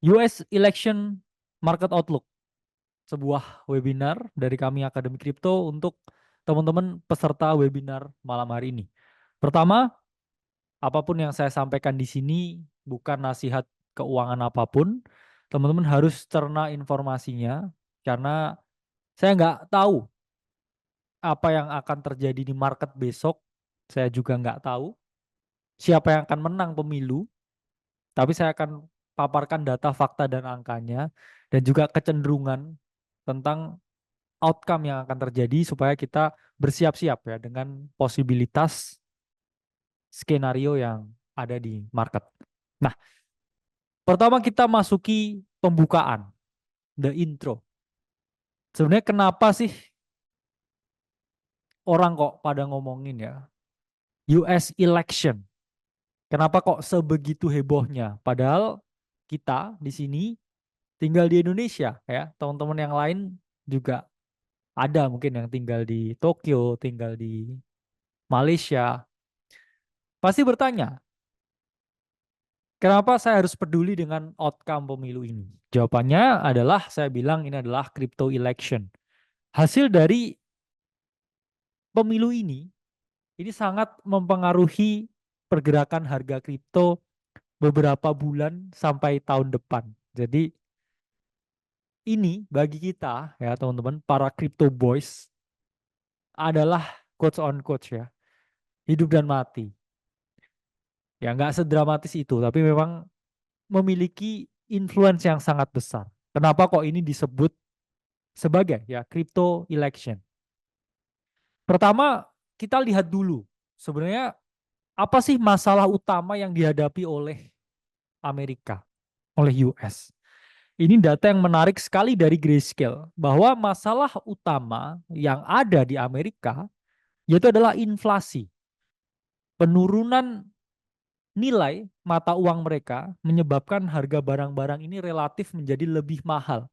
US Election Market Outlook, sebuah webinar dari kami Akademi Kripto untuk teman-teman peserta webinar malam hari ini. Pertama, apapun yang saya sampaikan di sini bukan nasihat keuangan apapun. Teman-teman harus cerna informasinya karena saya nggak tahu apa yang akan terjadi di market besok. Saya juga nggak tahu siapa yang akan menang pemilu, tapi saya akan paparkan data, fakta, dan angkanya, dan juga kecenderungan tentang outcome yang akan terjadi supaya kita bersiap-siap ya dengan posibilitas skenario yang ada di market. Nah, pertama kita masuki pembukaan, the intro. Sebenarnya kenapa sih orang kok pada ngomongin ya US election? Kenapa kok sebegitu hebohnya? Padahal kita di sini tinggal di Indonesia ya. Teman-teman yang lain juga ada mungkin yang tinggal di Tokyo, tinggal di Malaysia. Pasti bertanya, kenapa saya harus peduli dengan outcome pemilu ini? Jawabannya adalah saya bilang ini adalah crypto election. Hasil dari pemilu ini sangat mempengaruhi pergerakan harga kripto beberapa bulan sampai tahun depan. Jadi ini bagi kita ya teman-teman para crypto boys adalah quotes on quotes ya, hidup dan mati. Ya nggak sedramatis itu, tapi memang memiliki influence yang sangat besar. Kenapa kok ini disebut sebagai ya crypto election? Pertama, kita lihat dulu sebenarnya apa sih masalah utama yang dihadapi oleh Amerika, oleh US. Ini data yang menarik sekali dari Grayscale bahwa masalah utama yang ada di Amerika yaitu adalah inflasi. Penurunan nilai mata uang mereka menyebabkan harga barang-barang ini relatif menjadi lebih mahal.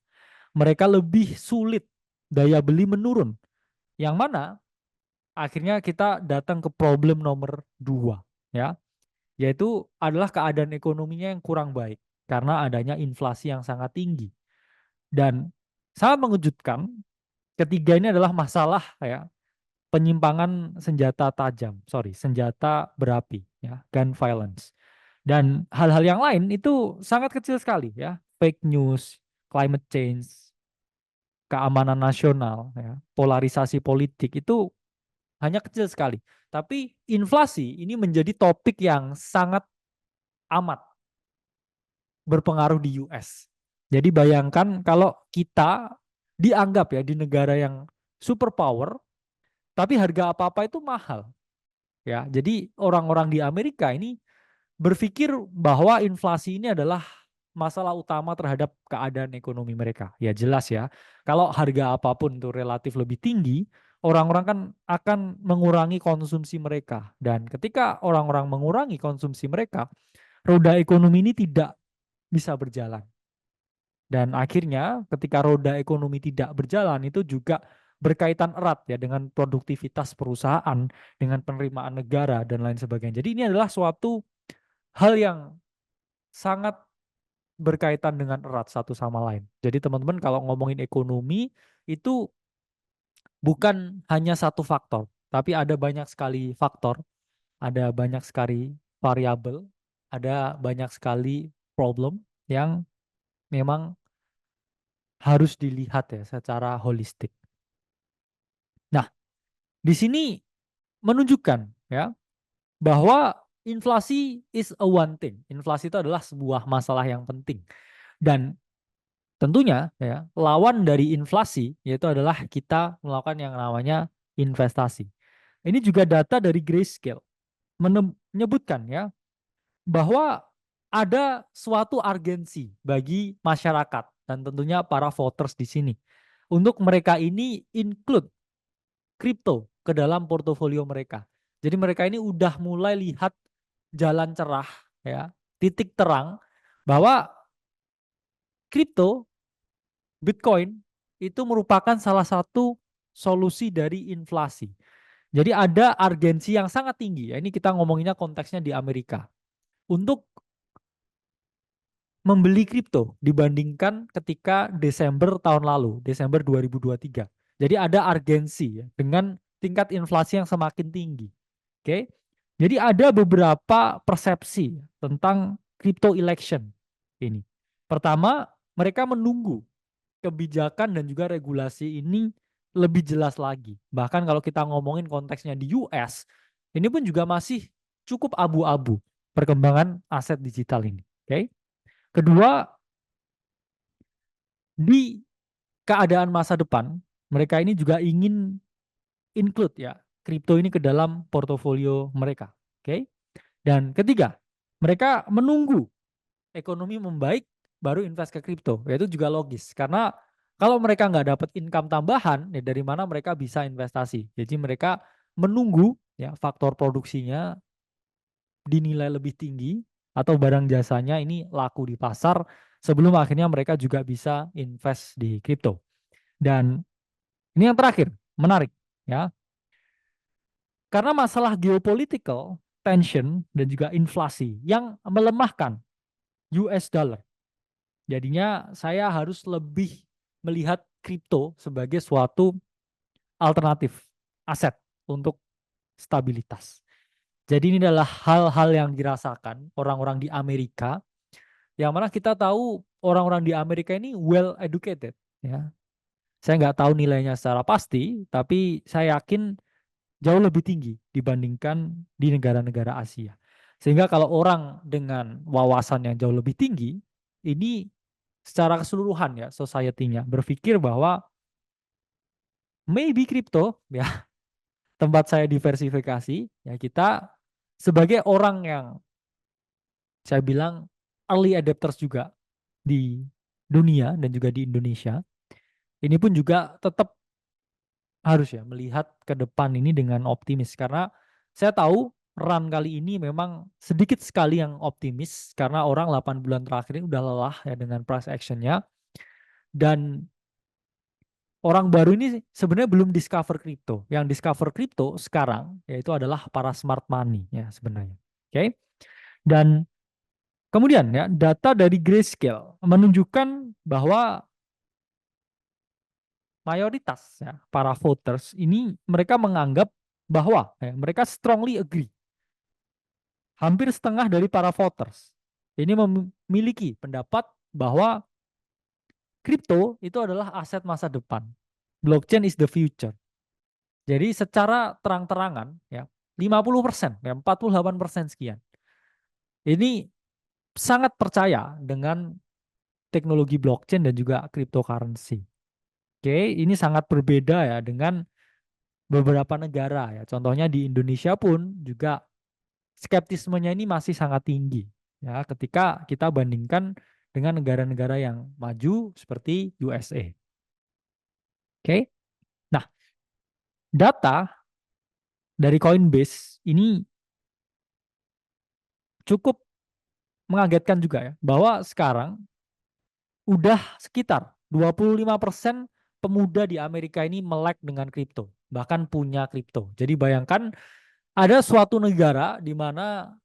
Mereka lebih sulit, daya beli menurun. Yang mana akhirnya kita datang ke problem nomor dua, ya, yaitu adalah keadaan ekonominya yang kurang baik karena adanya inflasi yang sangat tinggi. Dan sangat mengejutkan, ketiga ini adalah masalah ya penyimpangan senjata tajam, senjata berapi, ya, gun violence. Dan hal-hal yang lain itu sangat kecil sekali ya, fake news, climate change, keamanan nasional, ya, polarisasi politik itu hanya kecil sekali. Tapi inflasi ini menjadi topik yang sangat amat berpengaruh di US. Jadi bayangkan kalau kita dianggap ya di negara yang superpower, tapi harga apa-apa itu mahal. Ya, jadi orang-orang di Amerika ini berpikir bahwa inflasi ini adalah masalah utama terhadap keadaan ekonomi mereka. Ya jelas ya, kalau harga apapun itu relatif lebih tinggi, orang-orang kan akan mengurangi konsumsi mereka. Dan ketika orang-orang mengurangi konsumsi mereka, roda ekonomi ini tidak bisa berjalan. Dan akhirnya ketika roda ekonomi tidak berjalan itu juga berkaitan erat ya dengan produktivitas perusahaan, dengan penerimaan negara dan lain sebagainya. Jadi ini adalah suatu hal yang sangat berkaitan dengan erat satu sama lain. Jadi teman-teman kalau ngomongin ekonomi itu bukan hanya satu faktor, tapi ada banyak sekali faktor, ada banyak sekali variabel, ada banyak sekali problem yang memang harus dilihat ya secara holistik. Nah, di sini menunjukkan ya bahwa inflasi is a one thing. Inflasi itu adalah sebuah masalah yang penting. Dan tentunya ya, lawan dari inflasi yaitu adalah kita melakukan yang namanya investasi. Ini juga data dari Grayscale menyebutkan ya bahwa ada suatu urgensi bagi masyarakat dan tentunya para voters di sini untuk mereka ini include kripto ke dalam portofolio mereka. Jadi mereka ini udah mulai lihat jalan cerah ya, titik terang bahwa kripto, Bitcoin itu merupakan salah satu solusi dari inflasi. Jadi ada urgensi yang sangat tinggi ya. Ini kita ngomonginnya konteksnya di Amerika. Untuk membeli kripto dibandingkan ketika Desember tahun lalu, Desember 2023. Jadi ada urgensi ya, dengan tingkat inflasi yang semakin tinggi. Oke. Jadi ada beberapa persepsi tentang crypto election ini. Pertama, mereka menunggu kebijakan dan juga regulasi ini lebih jelas lagi. Bahkan kalau kita ngomongin konteksnya di US, ini pun juga masih cukup abu-abu perkembangan aset digital ini. Oke. Kedua, di keadaan masa depan, mereka ini juga ingin include ya kripto ini ke dalam portofolio mereka. Oke. Dan ketiga, mereka menunggu ekonomi membaik baru invest ke kripto. Ya, itu juga logis karena kalau mereka nggak dapat income tambahan, ya dari mana mereka bisa investasi. Jadi mereka menunggu ya faktor produksinya dinilai lebih tinggi atau barang jasanya ini laku di pasar sebelum akhirnya mereka juga bisa invest di kripto. Dan ini yang terakhir, menarik ya. Karena masalah geopolitical tension dan juga inflasi yang melemahkan US dollar. Jadinya saya harus lebih melihat kripto sebagai suatu alternatif aset untuk stabilitas. Jadi ini adalah hal-hal yang dirasakan orang-orang di Amerika, yang mana kita tahu orang-orang di Amerika ini well educated. Ya, saya nggak tahu nilainya secara pasti, tapi saya yakin jauh lebih tinggi dibandingkan di negara-negara Asia. Sehingga kalau orang dengan wawasan yang jauh lebih tinggi, ini secara keseluruhan ya society-nya berpikir bahwa maybe crypto ya tempat saya diversifikasi ya kita sebagai orang yang saya bilang early adapters juga di dunia dan juga di Indonesia ini pun juga tetap harus ya melihat ke depan ini dengan optimis karena saya tahu run kali ini memang sedikit sekali yang optimis karena orang 8 bulan terakhir ini udah lelah ya dengan price actionnya dan orang baru ini sebenarnya belum discover crypto. Yang discover crypto sekarang yaitu adalah para smart money ya sebenarnya. Oke. Dan kemudian ya data dari Grayscale menunjukkan bahwa mayoritas ya para voters ini mereka menganggap bahwa ya, mereka strongly agree. Hampir setengah dari para voters ini memiliki pendapat bahwa kripto itu adalah aset masa depan. Blockchain is the future. Jadi secara terang-terangan ya 50% ya 48% sekian. Ini sangat percaya dengan teknologi blockchain dan juga cryptocurrency. Oke, ini sangat berbeda ya dengan beberapa negara ya. Contohnya di Indonesia pun juga skeptismenya ini masih sangat tinggi ya ketika kita bandingkan dengan negara-negara yang maju seperti USA. Oke. Nah, data dari Coinbase ini cukup mengagetkan juga ya bahwa sekarang udah sekitar 25% pemuda di Amerika ini melek dengan kripto, bahkan punya kripto. Jadi bayangkan ada suatu negara di mana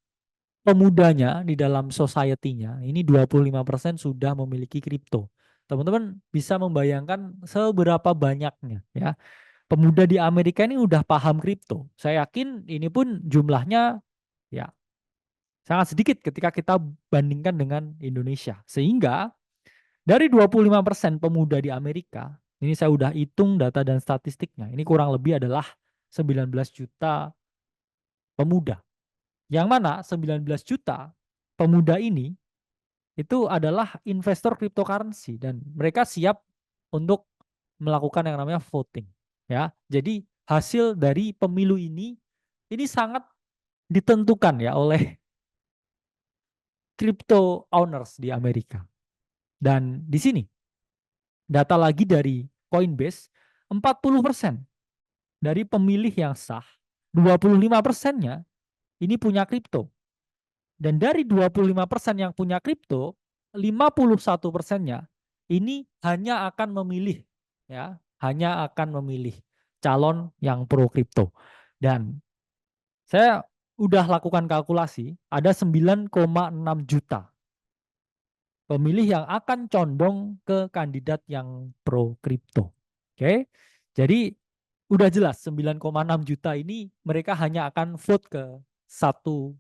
pemudanya di dalam society-nya ini 25% sudah memiliki kripto. Teman-teman bisa membayangkan seberapa banyaknya ya. Pemuda di Amerika ini udah paham kripto. Saya yakin ini pun jumlahnya ya sangat sedikit ketika kita bandingkan dengan Indonesia. Sehingga dari 25% pemuda di Amerika, ini saya udah hitung data dan statistiknya. Ini kurang lebih adalah 19 juta pemuda. Yang mana 19 juta pemuda ini itu adalah investor cryptocurrency dan mereka siap untuk melakukan yang namanya voting. Ya, jadi hasil dari pemilu ini sangat ditentukan ya oleh crypto owners di Amerika. Dan di sini data lagi dari Coinbase, 40% dari pemilih yang sah, 25%-nya ini punya kripto. Dan dari 25% yang punya kripto, 51%-nya ini hanya akan memilih ya, hanya akan memilih calon yang pro kripto. Dan saya udah lakukan kalkulasi, ada 9,6 juta pemilih yang akan condong ke kandidat yang pro kripto. Oke. Jadi udah jelas 9,6 juta ini mereka hanya akan vote ke satu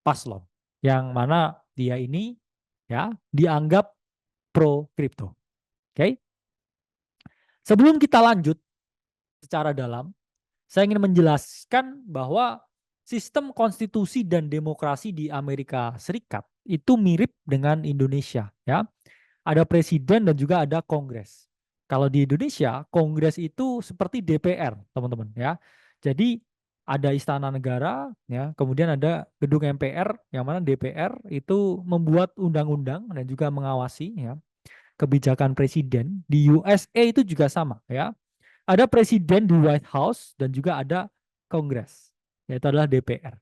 paslon yang mana dia ini ya dianggap pro kripto. Oke. Sebelum kita lanjut secara dalam, saya ingin menjelaskan bahwa sistem konstitusi dan demokrasi di Amerika Serikat itu mirip dengan Indonesia, ya. Ada presiden dan juga ada kongres. Kalau di Indonesia, kongres itu seperti DPR, teman-teman, ya. Jadi ada istana negara, ya, kemudian ada gedung MPR, yang mana DPR itu membuat undang-undang dan juga mengawasi, ya, kebijakan presiden. Di USA itu juga sama, ya. Ada presiden di White House dan juga ada Kongres, yaitu adalah DPR.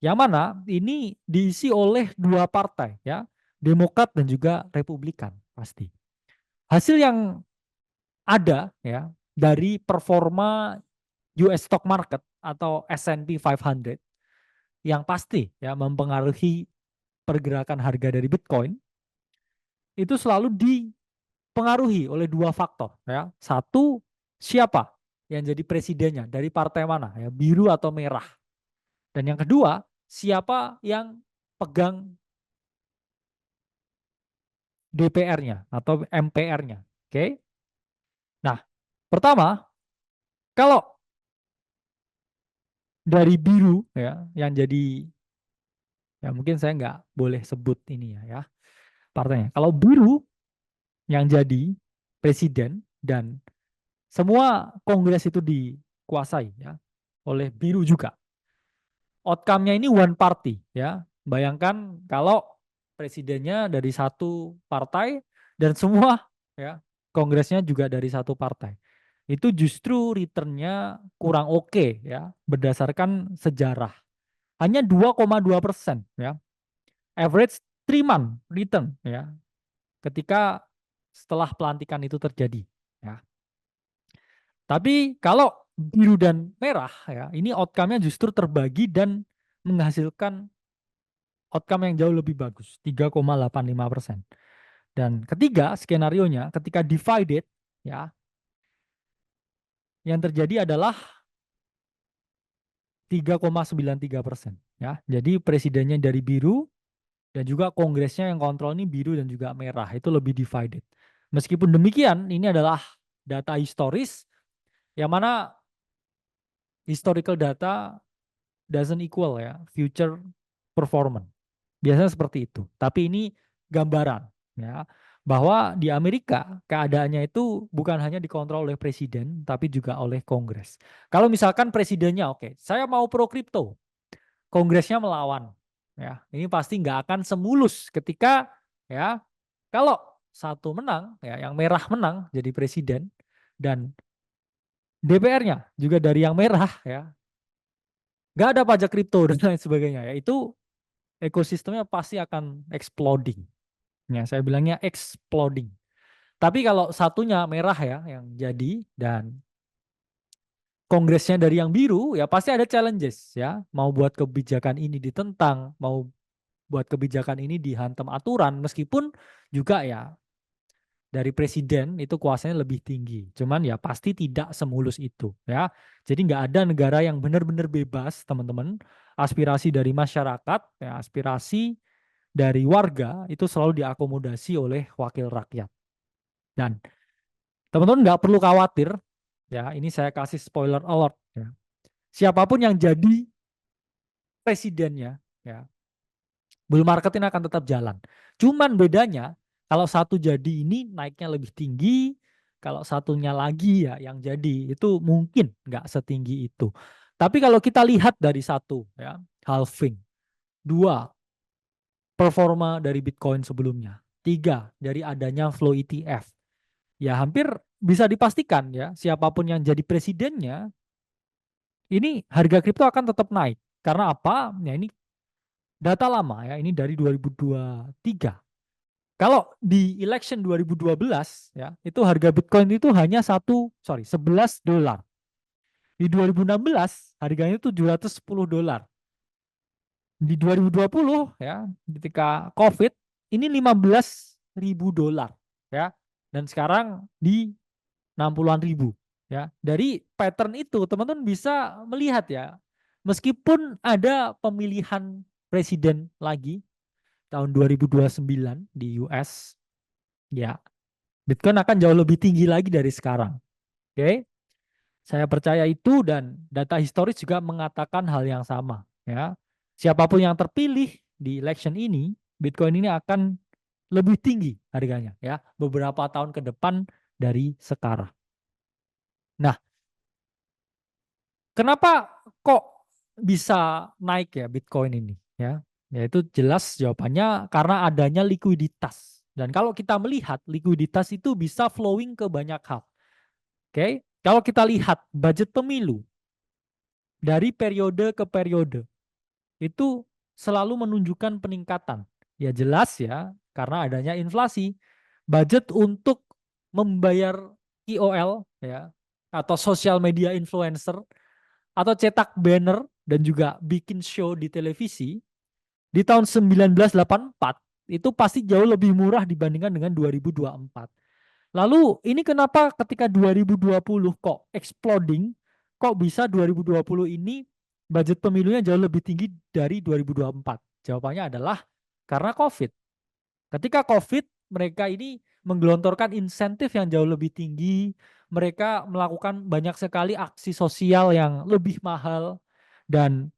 Yang mana ini diisi oleh dua partai, ya, Demokrat dan juga Republikan pasti. Hasil yang ada, ya, dari performa US stock market atau S&P 500 yang pasti, ya, mempengaruhi pergerakan harga dari Bitcoin itu selalu dipengaruhi oleh dua faktor, ya. Satu, siapa yang jadi presidennya, dari partai mana, ya, biru atau merah. Dan yang kedua, siapa yang pegang DPR-nya atau MPR-nya. Oke. Nah, pertama, kalau dari biru, ya, yang jadi, ya, mungkin saya nggak boleh sebut ini, ya partainya. Kalau biru yang jadi presiden dan semua kongres itu dikuasai, ya, oleh biru juga. Outcome-nya ini one party, ya. Bayangkan kalau presidennya dari satu partai dan semua, ya, kongresnya juga dari satu partai. Itu justru return-nya kurang oke, ya, berdasarkan sejarah. Hanya 2,2%, ya. Average 3 month return, ya, ketika setelah pelantikan itu terjadi, ya. Tapi kalau biru dan merah, ya, ini outcome-nya justru terbagi dan menghasilkan outcome yang jauh lebih bagus, 3,85%. Dan ketiga, skenarionya ketika divided, ya, yang terjadi adalah 3,93%, ya. Jadi presidennya dari biru dan juga kongresnya yang kontrol ini biru dan juga merah, itu lebih divided. Meskipun demikian, ini adalah data historis yang mana historical data doesn't equal, ya, future performance. Biasanya seperti itu. Tapi ini gambaran, ya, bahwa di Amerika keadaannya itu bukan hanya dikontrol oleh presiden tapi juga oleh Kongres. Kalau misalkan presidennya oke, saya mau pro kripto, Kongresnya melawan, ya, ini pasti nggak akan semulus ketika, ya, kalau satu menang, ya, yang merah menang jadi presiden dan DPR-nya juga dari yang merah, ya, nggak ada pajak kripto dan lain sebagainya, ya, itu ekosistemnya pasti akan exploding. Ya, saya bilangnya exploding. Tapi kalau satunya merah, ya, yang jadi dan kongresnya dari yang biru, ya pasti ada challenges, ya. Mau buat kebijakan ini ditentang, mau buat kebijakan ini dihantam aturan, meskipun juga, ya, dari presiden itu kuasanya lebih tinggi. Cuman ya pasti tidak semulus itu, ya. Jadi nggak ada negara yang benar-benar bebas, teman-teman. Aspirasi dari masyarakat, ya, aspirasi dari warga itu selalu diakomodasi oleh wakil rakyat. Dan teman-teman nggak perlu khawatir, ya, ini saya kasih spoiler alert, ya. Siapapun yang jadi presidennya, ya, bull market ini akan tetap jalan. Cuman bedanya kalau satu jadi ini naiknya lebih tinggi, kalau satunya lagi, ya, yang jadi itu mungkin nggak setinggi itu. Tapi kalau kita lihat dari satu, ya, halving, dua, performa dari Bitcoin sebelumnya, tiga, dari adanya flow ETF, ya hampir bisa dipastikan, ya, siapapun yang jadi presidennya, ini harga kripto akan tetap naik. Karena apa? Ya, ini data lama, ya, ini dari 2023. Kalau di election 2012, ya, itu harga Bitcoin itu hanya 11 dolar. Di 2016 harganya itu 710 dolar. Di 2020, ya, ketika COVID ini 15 ribu dolar ya. Dan sekarang di 60-an ribu ya. Dari pattern itu teman-teman bisa melihat ya. Meskipun ada pemilihan presiden lagi tahun 2029 di US ya, Bitcoin akan jauh lebih tinggi lagi dari sekarang. Oke. Saya percaya itu dan data historis juga mengatakan hal yang sama ya. Siapapun yang terpilih di election ini, Bitcoin ini akan lebih tinggi harganya ya beberapa tahun ke depan dari sekarang. Nah, kenapa kok bisa naik ya Bitcoin ini ya? Yaitu jelas jawabannya karena adanya likuiditas. Dan kalau kita melihat likuiditas itu bisa flowing ke banyak hal. Oke, kalau kita lihat budget pemilu dari periode ke periode itu selalu menunjukkan peningkatan. Ya jelas ya, karena adanya inflasi. Budget untuk membayar KOL ya atau social media influencer atau cetak banner dan juga bikin show di televisi di tahun 1984 itu pasti jauh lebih murah dibandingkan dengan 2024. Lalu ini kenapa ketika 2020 kok exploding, kok bisa 2020 ini budget pemilunya jauh lebih tinggi dari 2024? Jawabannya adalah karena COVID. Ketika COVID, mereka ini menggelontorkan insentif yang jauh lebih tinggi, mereka melakukan banyak sekali aksi sosial yang lebih mahal, dan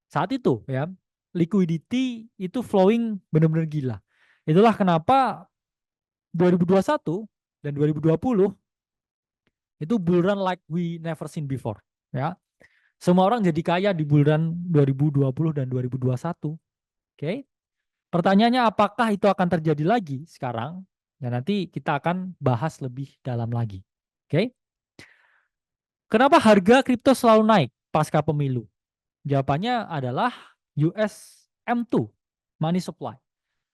saat itu ya, liquidity itu flowing benar-benar gila. Itulah kenapa 2021 dan 2020 itu bull run like we never seen before ya. Semua orang jadi kaya di bull run 2020 dan 2021. Oke. Pertanyaannya apakah itu akan terjadi lagi sekarang? Ya nanti kita akan bahas lebih dalam lagi. Oke. Kenapa harga kripto selalu naik pasca pemilu? Jawabannya adalah USM2, money supply.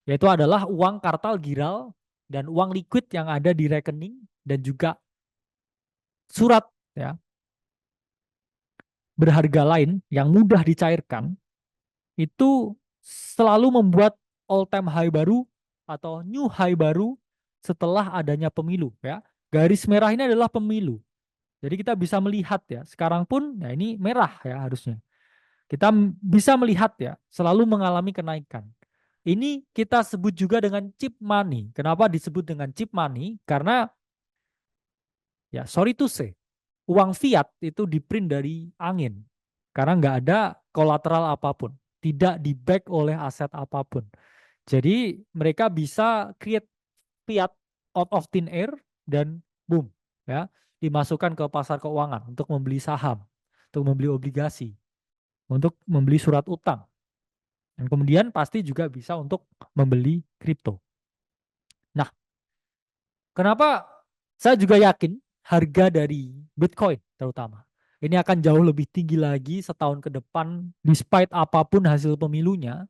Yaitu adalah uang kartal giral dan uang liquid yang ada di rekening dan juga surat ya berharga lain yang mudah dicairkan itu selalu membuat all time high baru atau new high baru setelah adanya pemilu ya. Garis merah ini adalah pemilu. Jadi kita bisa melihat ya, sekarang pun ya ini merah ya harusnya. Kita bisa melihat ya, selalu mengalami kenaikan. Ini kita sebut juga dengan cheap money. Kenapa disebut dengan cheap money? Karena ya sorry to say, uang fiat itu di-print dari angin. Karena nggak ada kolateral apapun. Tidak di-back oleh aset apapun. Jadi mereka bisa create fiat out of thin air dan boom. Ya, dimasukkan ke pasar keuangan untuk membeli saham, untuk membeli obligasi, untuk membeli surat utang. Dan kemudian pasti juga bisa untuk membeli kripto. Nah, kenapa saya juga yakin harga dari Bitcoin terutama ini akan jauh lebih tinggi lagi setahun ke depan despite apapun hasil pemilunya.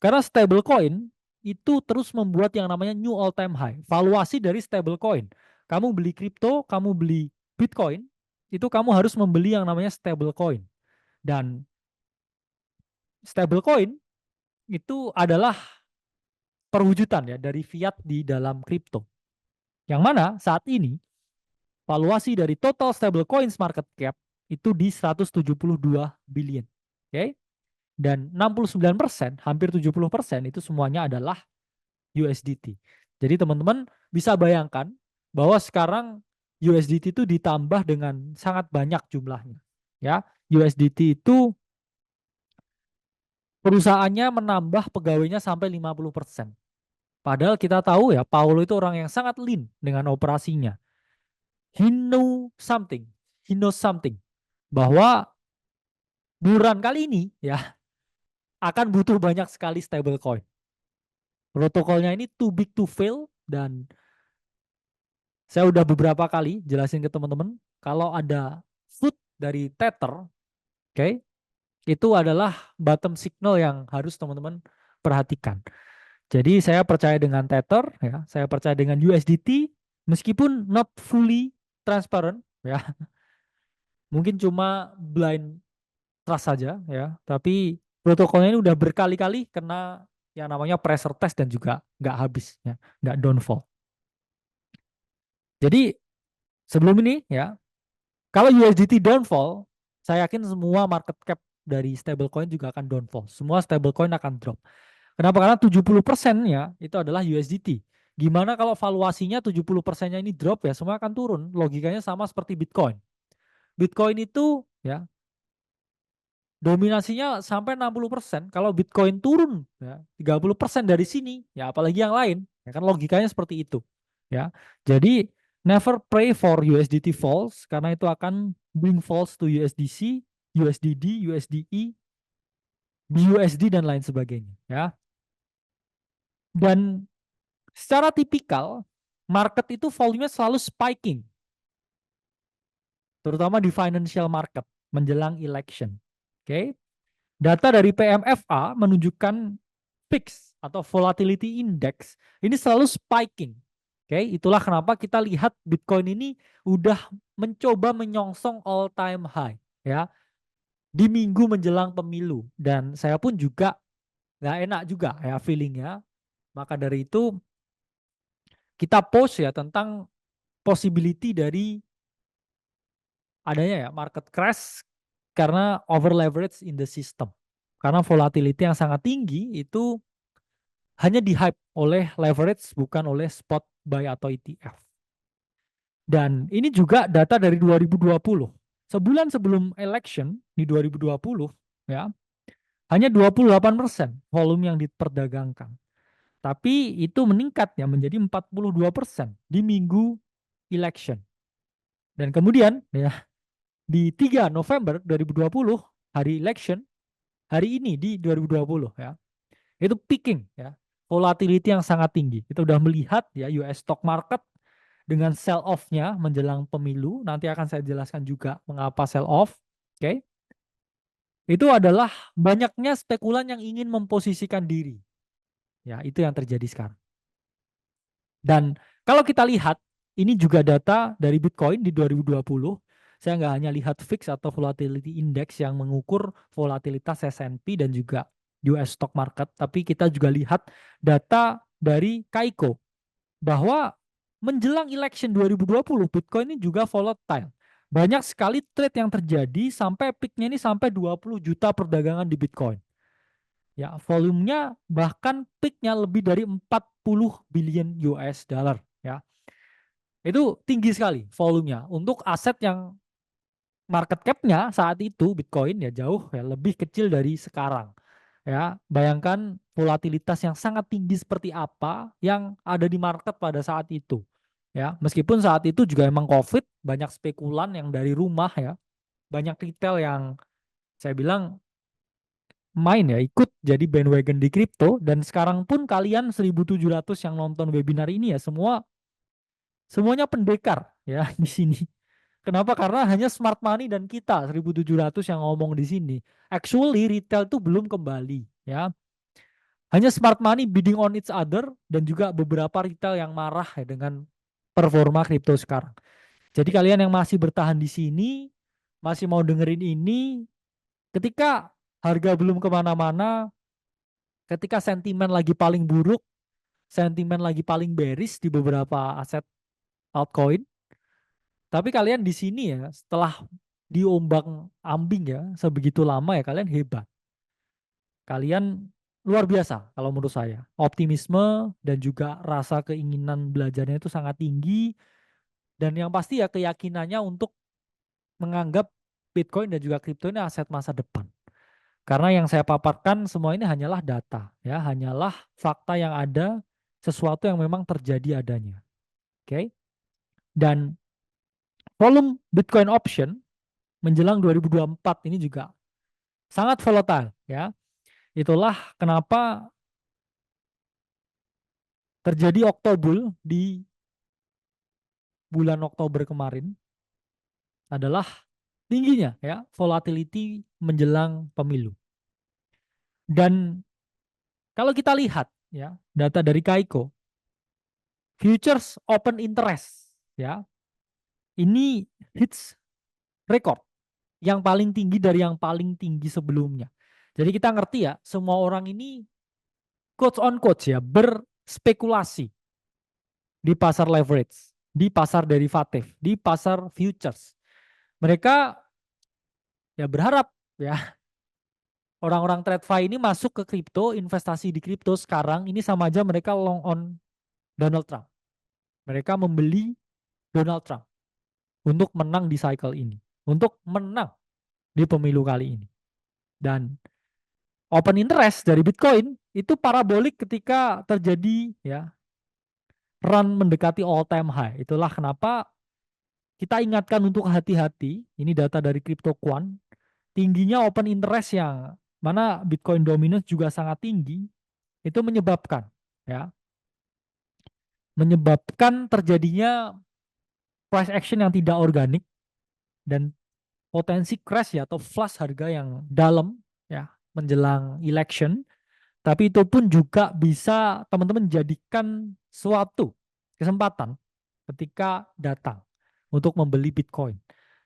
Karena stablecoin itu terus membuat yang namanya new all time high. Valuasi dari stablecoin. Kamu beli kripto, kamu beli Bitcoin, itu kamu harus membeli yang namanya stablecoin. Dan stablecoin itu adalah perwujudan ya dari fiat di dalam kripto. Yang mana saat ini valuasi dari total stablecoins market cap itu di 172 billion. Oke. Okay? Dan 69%, hampir 70% itu semuanya adalah USDT. Jadi teman-teman bisa bayangkan bahwa sekarang USDT itu ditambah dengan sangat banyak jumlahnya. Ya, USDT itu perusahaannya menambah pegawainya sampai 50%. Padahal kita tahu ya, Paulo itu orang yang sangat lean dengan operasinya. He know something. He knows something. Bahwa bulan kali ini ya akan butuh banyak sekali stablecoin. Protokolnya ini too big to fail dan saya udah beberapa kali jelasin ke teman-teman kalau ada food dari Tether, oke, itu adalah bottom signal yang harus teman-teman perhatikan. Jadi saya percaya dengan Tether, ya, saya percaya dengan USDT, meskipun not fully transparent, ya, mungkin cuma blind trust saja, ya, tapi protokolnya ini udah berkali-kali kena yang namanya pressure test dan juga nggak habis, ya, nggak downfall. Jadi sebelum ini ya, kalau USDT downfall, saya yakin semua market cap dari stablecoin juga akan downfall. Semua stablecoin akan drop. Kenapa? Karena 70%-nya itu adalah USDT. Gimana kalau valuasinya 70%-nya ini drop, ya semua akan turun. Logikanya sama seperti Bitcoin. Bitcoin itu ya dominasinya sampai 60%. Kalau Bitcoin turun ya 30% dari sini, ya apalagi yang lain. Ya kan logikanya seperti itu. Ya. Jadi never pray for USDT falls karena itu akan bring falls to USDC, USDD, USDE, BUSD dan lain sebagainya, ya. Dan secara tipikal market itu volumenya selalu spiking. Terutama di financial market menjelang election. Oke. Okay? Data dari PMFA menunjukkan VIX atau volatility index ini selalu spiking. Oke, itulah kenapa kita lihat Bitcoin ini udah mencoba menyongsong all time high ya di minggu menjelang pemilu, dan saya pun juga nggak enak juga ya feelingnya. Maka dari itu kita post ya tentang possibility dari adanya ya market crash karena over leverage in the system. Karena volatility yang sangat tinggi itu hanya di hype oleh leverage bukan oleh spot buy atau ETF. Dan ini juga data dari 2020. Sebulan sebelum election di 2020 ya, hanya 28% volume yang diperdagangkan. Tapi itu meningkat ya menjadi 42% di minggu election. Dan kemudian ya di 3 November 2020 hari election, hari ini di 2020 ya, itu peaking ya, volatility yang sangat tinggi. Kita udah melihat ya US stock market dengan sell off-nya menjelang pemilu. Nanti akan saya jelaskan juga mengapa sell off. Oke. Okay? Itu adalah banyaknya spekulan yang ingin memposisikan diri. Ya, itu yang terjadi sekarang. Dan kalau kita lihat, ini juga data dari Bitcoin di 2020. Saya nggak hanya lihat VIX atau volatility index yang mengukur volatilitas S&P dan juga US stock market, tapi kita juga lihat data dari Kaiko bahwa menjelang election 2020 Bitcoin ini juga volatile. Banyak sekali trade yang terjadi sampai peaknya ini sampai 20 juta perdagangan di Bitcoin. Ya, volumenya bahkan peaknya lebih dari 40 billion US dollar ya. Itu tinggi sekali volumenya untuk aset yang market cap-nya saat itu Bitcoin ya jauh ya lebih kecil dari sekarang. Ya, bayangkan volatilitas yang sangat tinggi seperti apa yang ada di market pada saat itu. Ya, meskipun saat itu juga emang COVID, banyak spekulan yang dari rumah ya, banyak retail yang saya bilang main ya, ikut jadi bandwagon di kripto, dan sekarang pun kalian 1.700 yang nonton webinar ini ya semuanya pendekar ya di sini. Kenapa? Karena hanya smart money dan kita 1.700 yang ngomong di sini. Actually retail itu belum kembali ya. Hanya smart money bidding on each other dan juga beberapa retail yang marah ya dengan performa kripto sekarang. Jadi kalian yang masih bertahan di sini, masih mau dengerin ini, ketika harga belum kemana-mana, ketika sentimen lagi paling buruk, sentimen lagi paling bearish di beberapa aset altcoin, tapi kalian di sini ya, setelah diombang ambing ya, sebegitu lama ya kalian hebat. Kalian luar biasa kalau menurut saya. Optimisme dan juga rasa keinginan belajarnya itu sangat tinggi. Dan yang pasti ya keyakinannya untuk menganggap Bitcoin dan juga kripto ini aset masa depan. Karena yang saya paparkan semua ini hanyalah data, ya, hanyalah fakta yang ada, sesuatu yang memang terjadi adanya. Oke. Okay? Dan volume Bitcoin option menjelang 2024 ini juga sangat volatile, ya. Itulah kenapa terjadi Oktober di bulan Oktober kemarin adalah tingginya ya volatility menjelang pemilu. Dan kalau kita lihat ya data dari Kaiko, futures open interest ya ini hits record yang paling tinggi dari yang paling tinggi sebelumnya. Jadi kita ngerti ya semua orang ini quotes on quotes ya, berspekulasi di pasar leverage, di pasar derivatif, di pasar futures. Mereka ya berharap ya orang-orang TradFi ini masuk ke kripto, investasi di kripto sekarang ini sama aja mereka long on Donald Trump. Mereka membeli Donald Trump untuk menang di cycle ini, untuk menang di pemilu kali ini. Dan open interest dari Bitcoin itu parabolik ketika terjadi ya run mendekati all time high. Itulah kenapa kita ingatkan untuk hati-hati. Ini data dari CryptoQuant. Tingginya open interest yang mana Bitcoin dominance juga sangat tinggi itu menyebabkan terjadinya price action yang tidak organik dan potensi crash ya atau flush harga yang dalam ya menjelang election. Tapi itu pun juga bisa teman-teman jadikan suatu kesempatan ketika datang untuk membeli Bitcoin.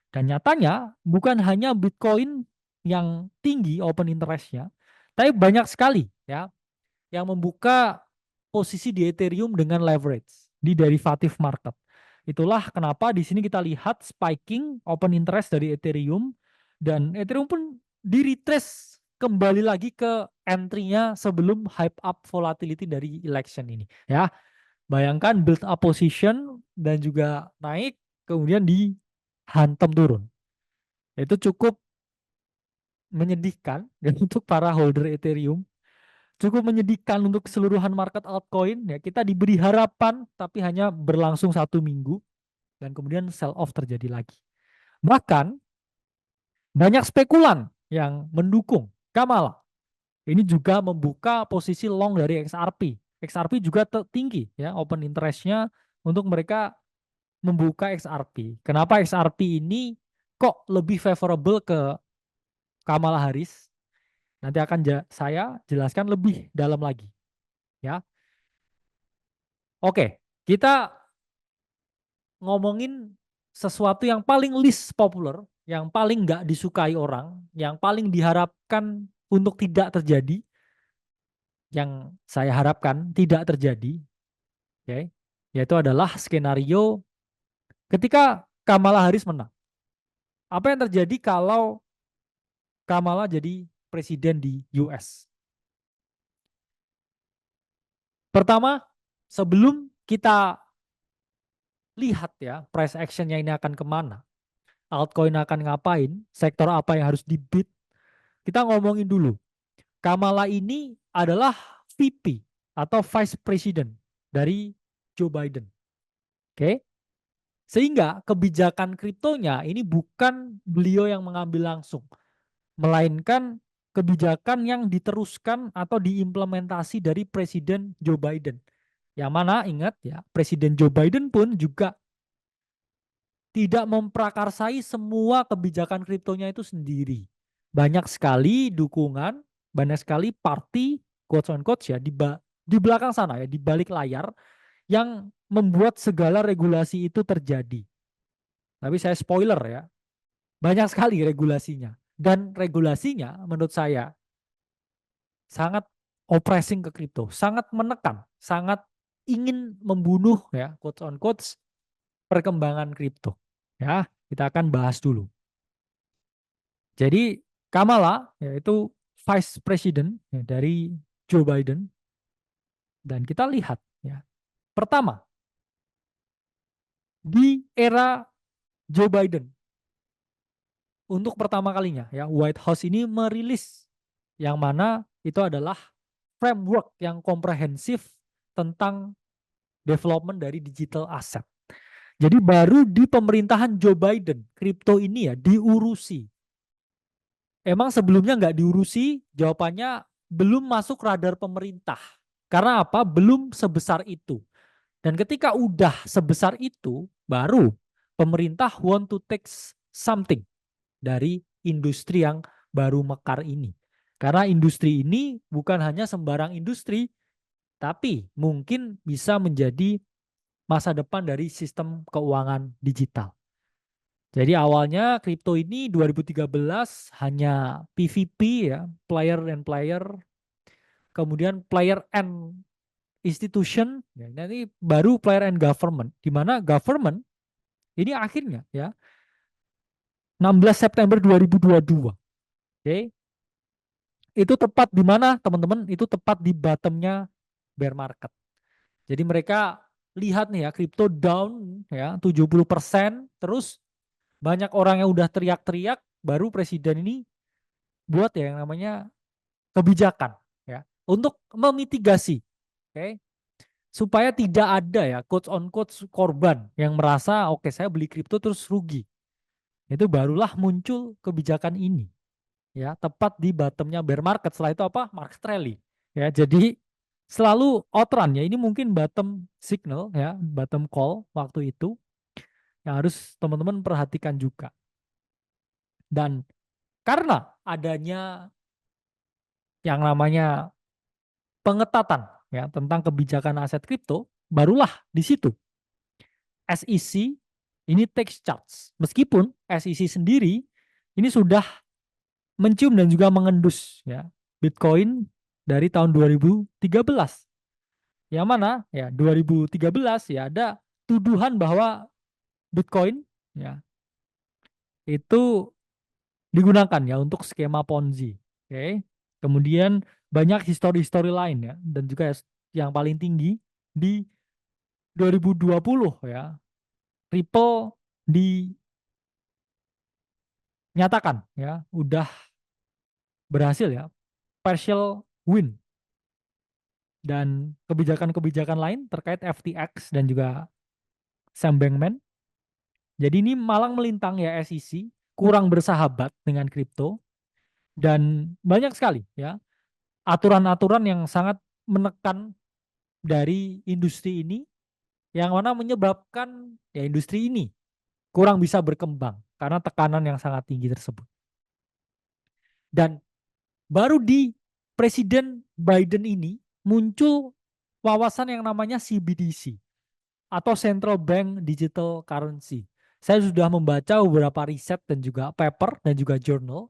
Dan nyatanya bukan hanya Bitcoin yang tinggi open interest-nya, tapi banyak sekali ya yang membuka posisi di Ethereum dengan leverage di derivative market. Itulah kenapa di sini kita lihat spiking open interest dari Ethereum dan Ethereum pun di retrace kembali lagi ke entry-nya sebelum hype up volatility dari election ini ya. Bayangkan build up position dan juga naik kemudian dihantam turun. Itu cukup menyedihkan dan untuk para holder Ethereum cukup menyedihkan untuk keseluruhan market altcoin ya. Kita diberi harapan tapi hanya berlangsung 1 minggu dan kemudian sell off terjadi lagi. Bahkan banyak spekulan yang mendukung Kamala. Ini juga membuka posisi long dari XRP. XRP juga tinggi ya open interest-nya untuk mereka membuka XRP. Kenapa XRP ini kok lebih favorable ke Kamala Harris? Nanti akan saya jelaskan lebih dalam lagi ya. Oke, kita ngomongin sesuatu yang paling least popular, yang paling nggak disukai orang, yang paling diharapkan untuk tidak terjadi, yang saya harapkan tidak terjadi, oke, yaitu adalah skenario ketika Kamala Harris menang. Apa yang terjadi kalau Kamala jadi presiden di US? Pertama, sebelum kita lihat ya price actionnya ini akan kemana, altcoin akan ngapain, sektor apa yang harus di-beat, kita ngomongin dulu. Kamala ini adalah VP atau Vice President dari Joe Biden. Oke. Sehingga kebijakan kriptonya ini bukan beliau yang mengambil langsung, melainkan kebijakan yang diteruskan atau diimplementasi dari Presiden Joe Biden. Yang mana ingat ya, Presiden Joe Biden pun juga tidak memprakarsai semua kebijakan kriptonya itu sendiri. Banyak sekali dukungan, banyak sekali party, quotes on quotes ya, di belakang sana ya, di balik layar, yang membuat segala regulasi itu terjadi. Tapi saya spoiler ya, banyak sekali regulasinya. Dan regulasinya menurut saya sangat oppressing ke kripto, sangat menekan, sangat ingin membunuh ya, quotes on quotes, perkembangan kripto. Ya, kita akan bahas dulu. Jadi Kamala yaitu Vice President ya, dari Joe Biden dan kita lihat ya. Pertama, di era Joe Biden untuk pertama kalinya ya White House ini merilis yang mana itu adalah framework yang komprehensif tentang development dari digital asset. Jadi baru di pemerintahan Joe Biden kripto ini ya diurusi. Emang sebelumnya nggak diurusi? Jawabannya belum masuk radar pemerintah. Karena apa? Belum sebesar itu. Dan ketika udah sebesar itu, baru pemerintah want to take something dari industri yang baru mekar ini. Karena industri ini bukan hanya sembarang industri, tapi mungkin bisa menjadi masa depan dari sistem keuangan digital. Jadi awalnya kripto ini 2013 hanya PVP ya, player and player kemudian player and institution, ya, nanti baru player and government, di mana government ini akhirnya ya 16 September 2022. Oke. Itu tepat di mana teman-teman? Itu tepat di bottomnya bear market. Jadi mereka lihat nih ya, kripto down ya 70%, terus banyak orang yang udah teriak-teriak, baru presiden ini buat ya yang namanya kebijakan ya untuk memitigasi, oke, supaya tidak ada ya quotes on quotes korban yang merasa oke saya beli kripto terus rugi. Itu barulah muncul kebijakan ini ya tepat di bottomnya bear market. Setelah itu apa? Market rally ya. Jadi selalu outrun ya, ini mungkin bottom signal ya, bottom call waktu itu yang harus teman-teman perhatikan juga. Dan karena adanya yang namanya pengetatan ya tentang kebijakan aset kripto, barulah di situ SEC ini takes charge. Meskipun SEC sendiri ini sudah mencium dan juga mengendus ya Bitcoin dari tahun 2013. Yang mana ya 2013 ya ada tuduhan bahwa Bitcoin ya itu digunakan ya untuk skema Ponzi. Oke. Kemudian banyak histori-histori lain ya, dan juga yang paling tinggi di 2020 ya, Ripple dinyatakan ya udah berhasil ya partial win, dan kebijakan-kebijakan lain terkait FTX dan juga Sam Bankman. Jadi ini malang melintang ya, SEC kurang bersahabat dengan kripto, dan banyak sekali ya aturan-aturan yang sangat menekan dari industri ini, yang mana menyebabkan ya industri ini kurang bisa berkembang karena tekanan yang sangat tinggi tersebut. Dan baru di Presiden Biden ini muncul wawasan yang namanya CBDC atau Central Bank Digital Currency. Saya sudah membaca beberapa riset dan juga paper dan juga journal.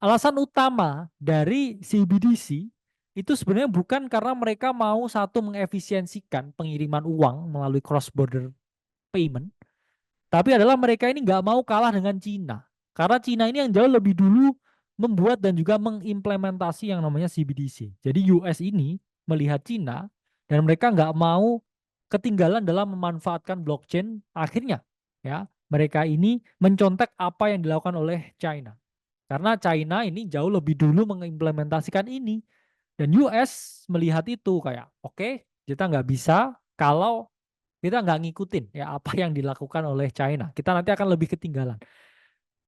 Alasan utama dari CBDC itu sebenarnya bukan karena mereka mau satu mengefisiensikan pengiriman uang melalui cross border payment, tapi adalah mereka ini nggak mau kalah dengan Cina. Karena Cina ini yang jauh lebih dulu membuat dan juga mengimplementasi yang namanya CBDC. Jadi US ini melihat Cina dan mereka nggak mau ketinggalan dalam memanfaatkan blockchain. Akhirnya ya mereka ini mencontek apa yang dilakukan oleh China. Karena China ini jauh lebih dulu mengimplementasikan ini. Dan US melihat itu kayak oke, kita nggak bisa kalau kita nggak ngikutin ya apa yang dilakukan oleh China. Kita nanti akan lebih ketinggalan.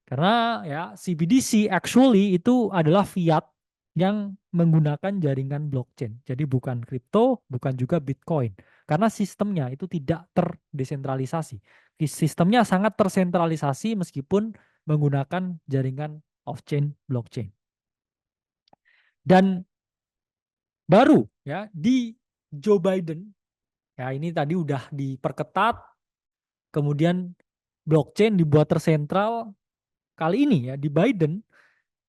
Karena ya CBDC actually itu adalah fiat yang menggunakan jaringan blockchain. Jadi bukan kripto, bukan juga Bitcoin. Karena sistemnya itu tidak terdesentralisasi. Sistemnya sangat tersentralisasi meskipun menggunakan jaringan off-chain blockchain. Dan baru ya di Joe Biden, ya ini tadi udah diperketat, kemudian blockchain dibuat tersentral. Kali ini ya di Biden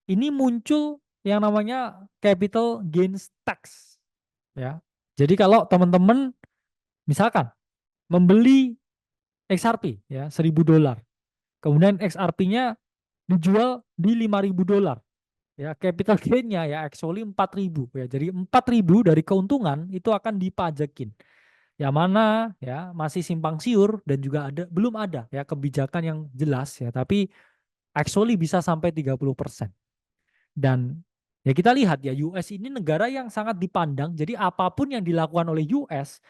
ini muncul yang namanya capital gains tax ya. Jadi kalau teman-teman misalkan membeli XRP ya $1.000, kemudian XRP-nya dijual di $5.000 ya, capital gain-nya ya actually 4.000 ya. Jadi 4.000 dari keuntungan itu akan dipajakin. Yang mana ya masih simpang siur dan juga belum ada ya kebijakan yang jelas ya, tapi actually bisa sampai 30%. Dan ya kita lihat ya US ini negara yang sangat dipandang, jadi apapun yang dilakukan oleh US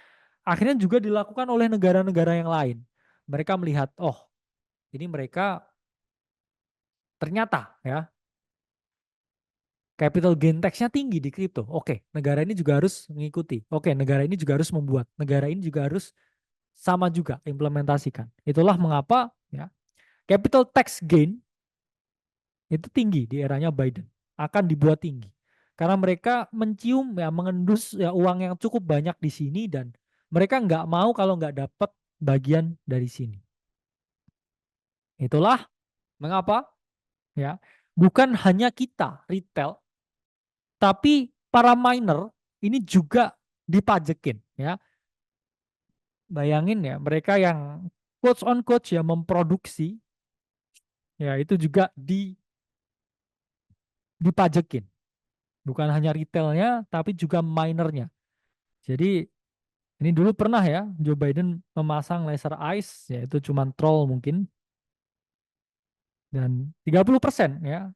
akhirnya juga dilakukan oleh negara-negara yang lain. Mereka melihat, oh ini mereka ternyata ya capital gain tax-nya tinggi di kripto. Oke, negara ini juga harus mengikuti. Oke, negara ini juga harus membuat. Negara ini juga harus sama juga implementasikan. Itulah mengapa ya capital tax gain itu tinggi di eranya Biden. Akan dibuat tinggi. Karena mereka mencium ya mengendus ya uang yang cukup banyak di sini, dan mereka nggak mau kalau nggak dapat bagian dari sini. Itulah mengapa ya bukan hanya kita retail, tapi para miner ini juga dipajekin ya. Bayangin ya, mereka yang quotes on quotes ya memproduksi ya itu juga dipajekin. Bukan hanya retailnya tapi juga minernya. Jadi ini dulu pernah ya Joe Biden memasang laser eyes ya itu cuma troll mungkin dan 30% ya.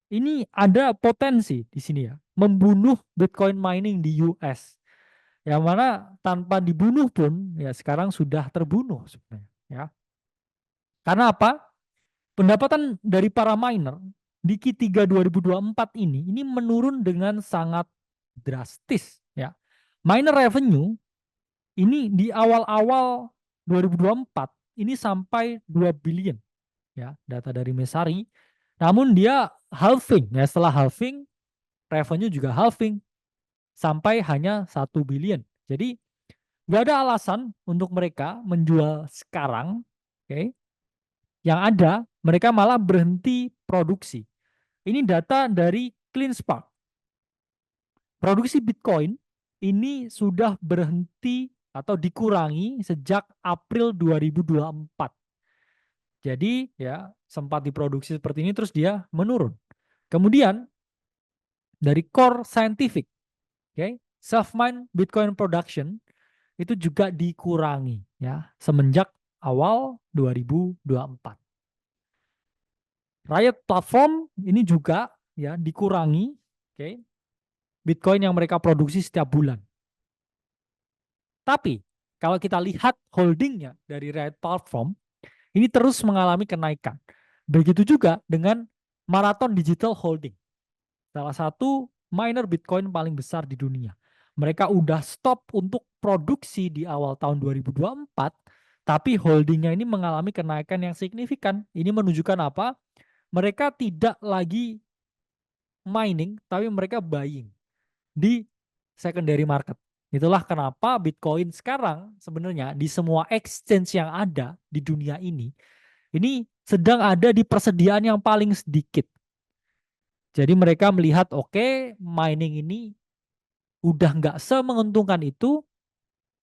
Ini ada potensi di sini ya membunuh Bitcoin mining di US. Yang mana tanpa dibunuh pun ya sekarang sudah terbunuh sebenarnya ya. Karena apa? Pendapatan dari para miner di Q3 2024 ini menurun dengan sangat drastis ya. Miner revenue ini di awal-awal 2024 ini sampai 2 billion ya, data dari Mesari. Namun dia halving ya, setelah halving revenue juga halving sampai hanya 1 billion. Jadi nggak ada alasan untuk mereka menjual sekarang, oke? Okay? Yang ada mereka malah berhenti produksi. Ini data dari CleanSpark. Produksi Bitcoin ini sudah berhenti atau dikurangi sejak April 2024. Jadi ya sempat diproduksi seperti ini terus dia menurun. Kemudian dari Core Scientific, okay, self-mine Bitcoin production itu juga dikurangi ya semenjak awal 2024. Riot Platform ini juga ya dikurangi, okay, Bitcoin yang mereka produksi setiap bulan. Tapi kalau kita lihat holdingnya dari Riot Platform, ini terus mengalami kenaikan. Begitu juga dengan Marathon Digital Holding, salah satu miner Bitcoin paling besar di dunia. Mereka udah stop untuk produksi di awal tahun 2024, tapi holdingnya ini mengalami kenaikan yang signifikan. Ini menunjukkan apa? Mereka tidak lagi mining, tapi mereka buying di secondary market. Itulah kenapa Bitcoin sekarang sebenarnya di semua exchange yang ada di dunia ini sedang ada di persediaan yang paling sedikit. Jadi mereka melihat oke, mining ini udah nggak semenguntungkan itu,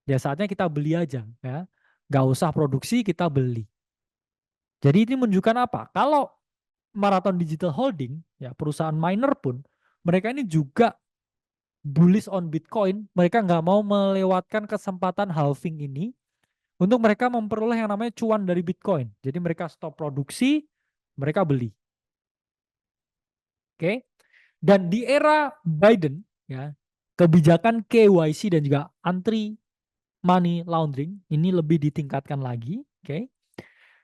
ya saatnya kita beli aja ya. Nggak usah produksi, kita beli. Jadi ini menunjukkan apa? Kalau Marathon Digital Holding, ya perusahaan miner pun, mereka ini juga bullish on Bitcoin, mereka nggak mau melewatkan kesempatan halving ini untuk mereka memperoleh yang namanya cuan dari Bitcoin. Jadi mereka stop produksi, mereka beli. Oke. Dan di era Biden ya, kebijakan KYC dan juga anti money laundering ini lebih ditingkatkan lagi, oke.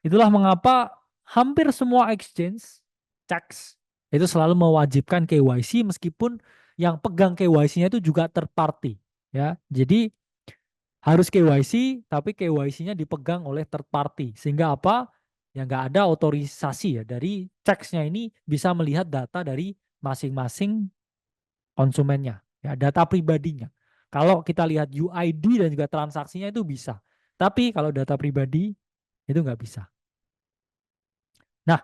Itulah mengapa hampir semua exchange CEX itu selalu mewajibkan KYC meskipun yang pegang KYC-nya itu juga third party ya. Jadi harus KYC tapi KYC-nya dipegang oleh third party sehingga apa? Ya nggak ada otorisasi ya dari CEX-nya ini bisa melihat data dari masing-masing konsumennya, ya data pribadinya. Kalau kita lihat UID dan juga transaksinya itu bisa, tapi kalau data pribadi itu nggak bisa. Nah,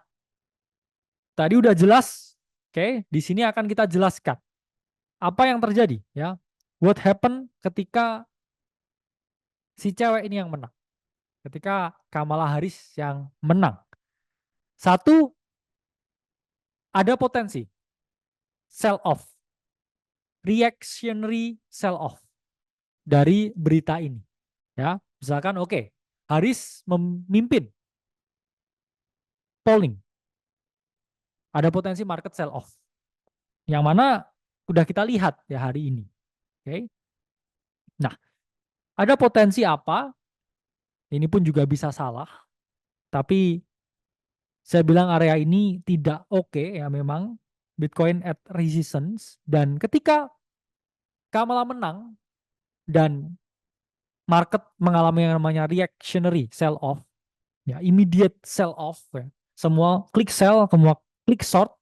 tadi udah jelas, oke, di sini akan kita jelaskan apa yang terjadi, ya. What happened ketika si cewek ini yang menang, ketika Kamala Harris yang menang. Satu, ada potensi sell off, reactionary sell off dari berita ini, ya. Misalkan, oke, Harris memimpin polling, ada potensi market sell off. Yang mana udah kita lihat ya hari ini. Oke. Nah, ada potensi apa? Ini pun juga bisa salah. Tapi saya bilang area ini tidak oke ya memang. Bitcoin at resistance. Dan ketika Kamala menang dan market mengalami yang namanya reactionary sell off, ya immediate sell off, ya. Semua klik sell, semua klik short,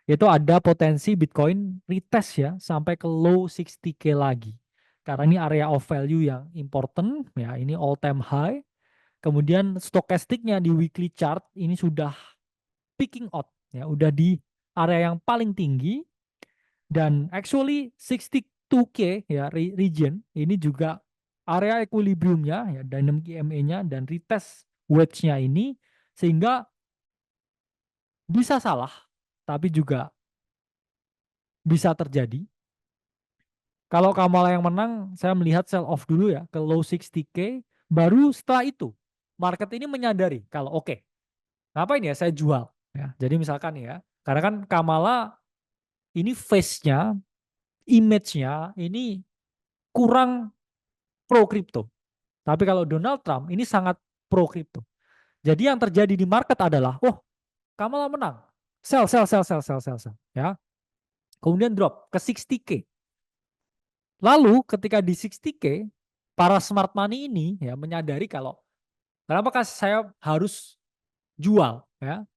itu ada potensi Bitcoin retest ya sampai ke low 60K lagi. Karena ini area of value yang important ya, ini all time high. Kemudian stokastiknya di weekly chart ini sudah peaking out ya, udah di area yang paling tinggi Dan actually 62K ya region ini juga area equilibriumnya ya dynamic EMA-nya dan retest wedge-nya ini, sehingga bisa salah tapi juga bisa terjadi. Kalau Kamala yang menang, saya melihat sell off dulu ya ke low 60K, baru setelah itu market ini menyadari kalau oke, ngapain ya saya jual ya. Jadi misalkan ya, karena kan Kamala ini face-nya, image-nya ini kurang pro crypto. Tapi kalau Donald Trump ini sangat pro crypto. Jadi yang terjadi di market adalah, oh, Kamala menang. Sell, sell, sell, sell, sell, sell, sell. Ya. Kemudian drop ke 60K. Lalu ketika di 60K, para smart money ini ya menyadari kalau kenapa saya harus jual ya.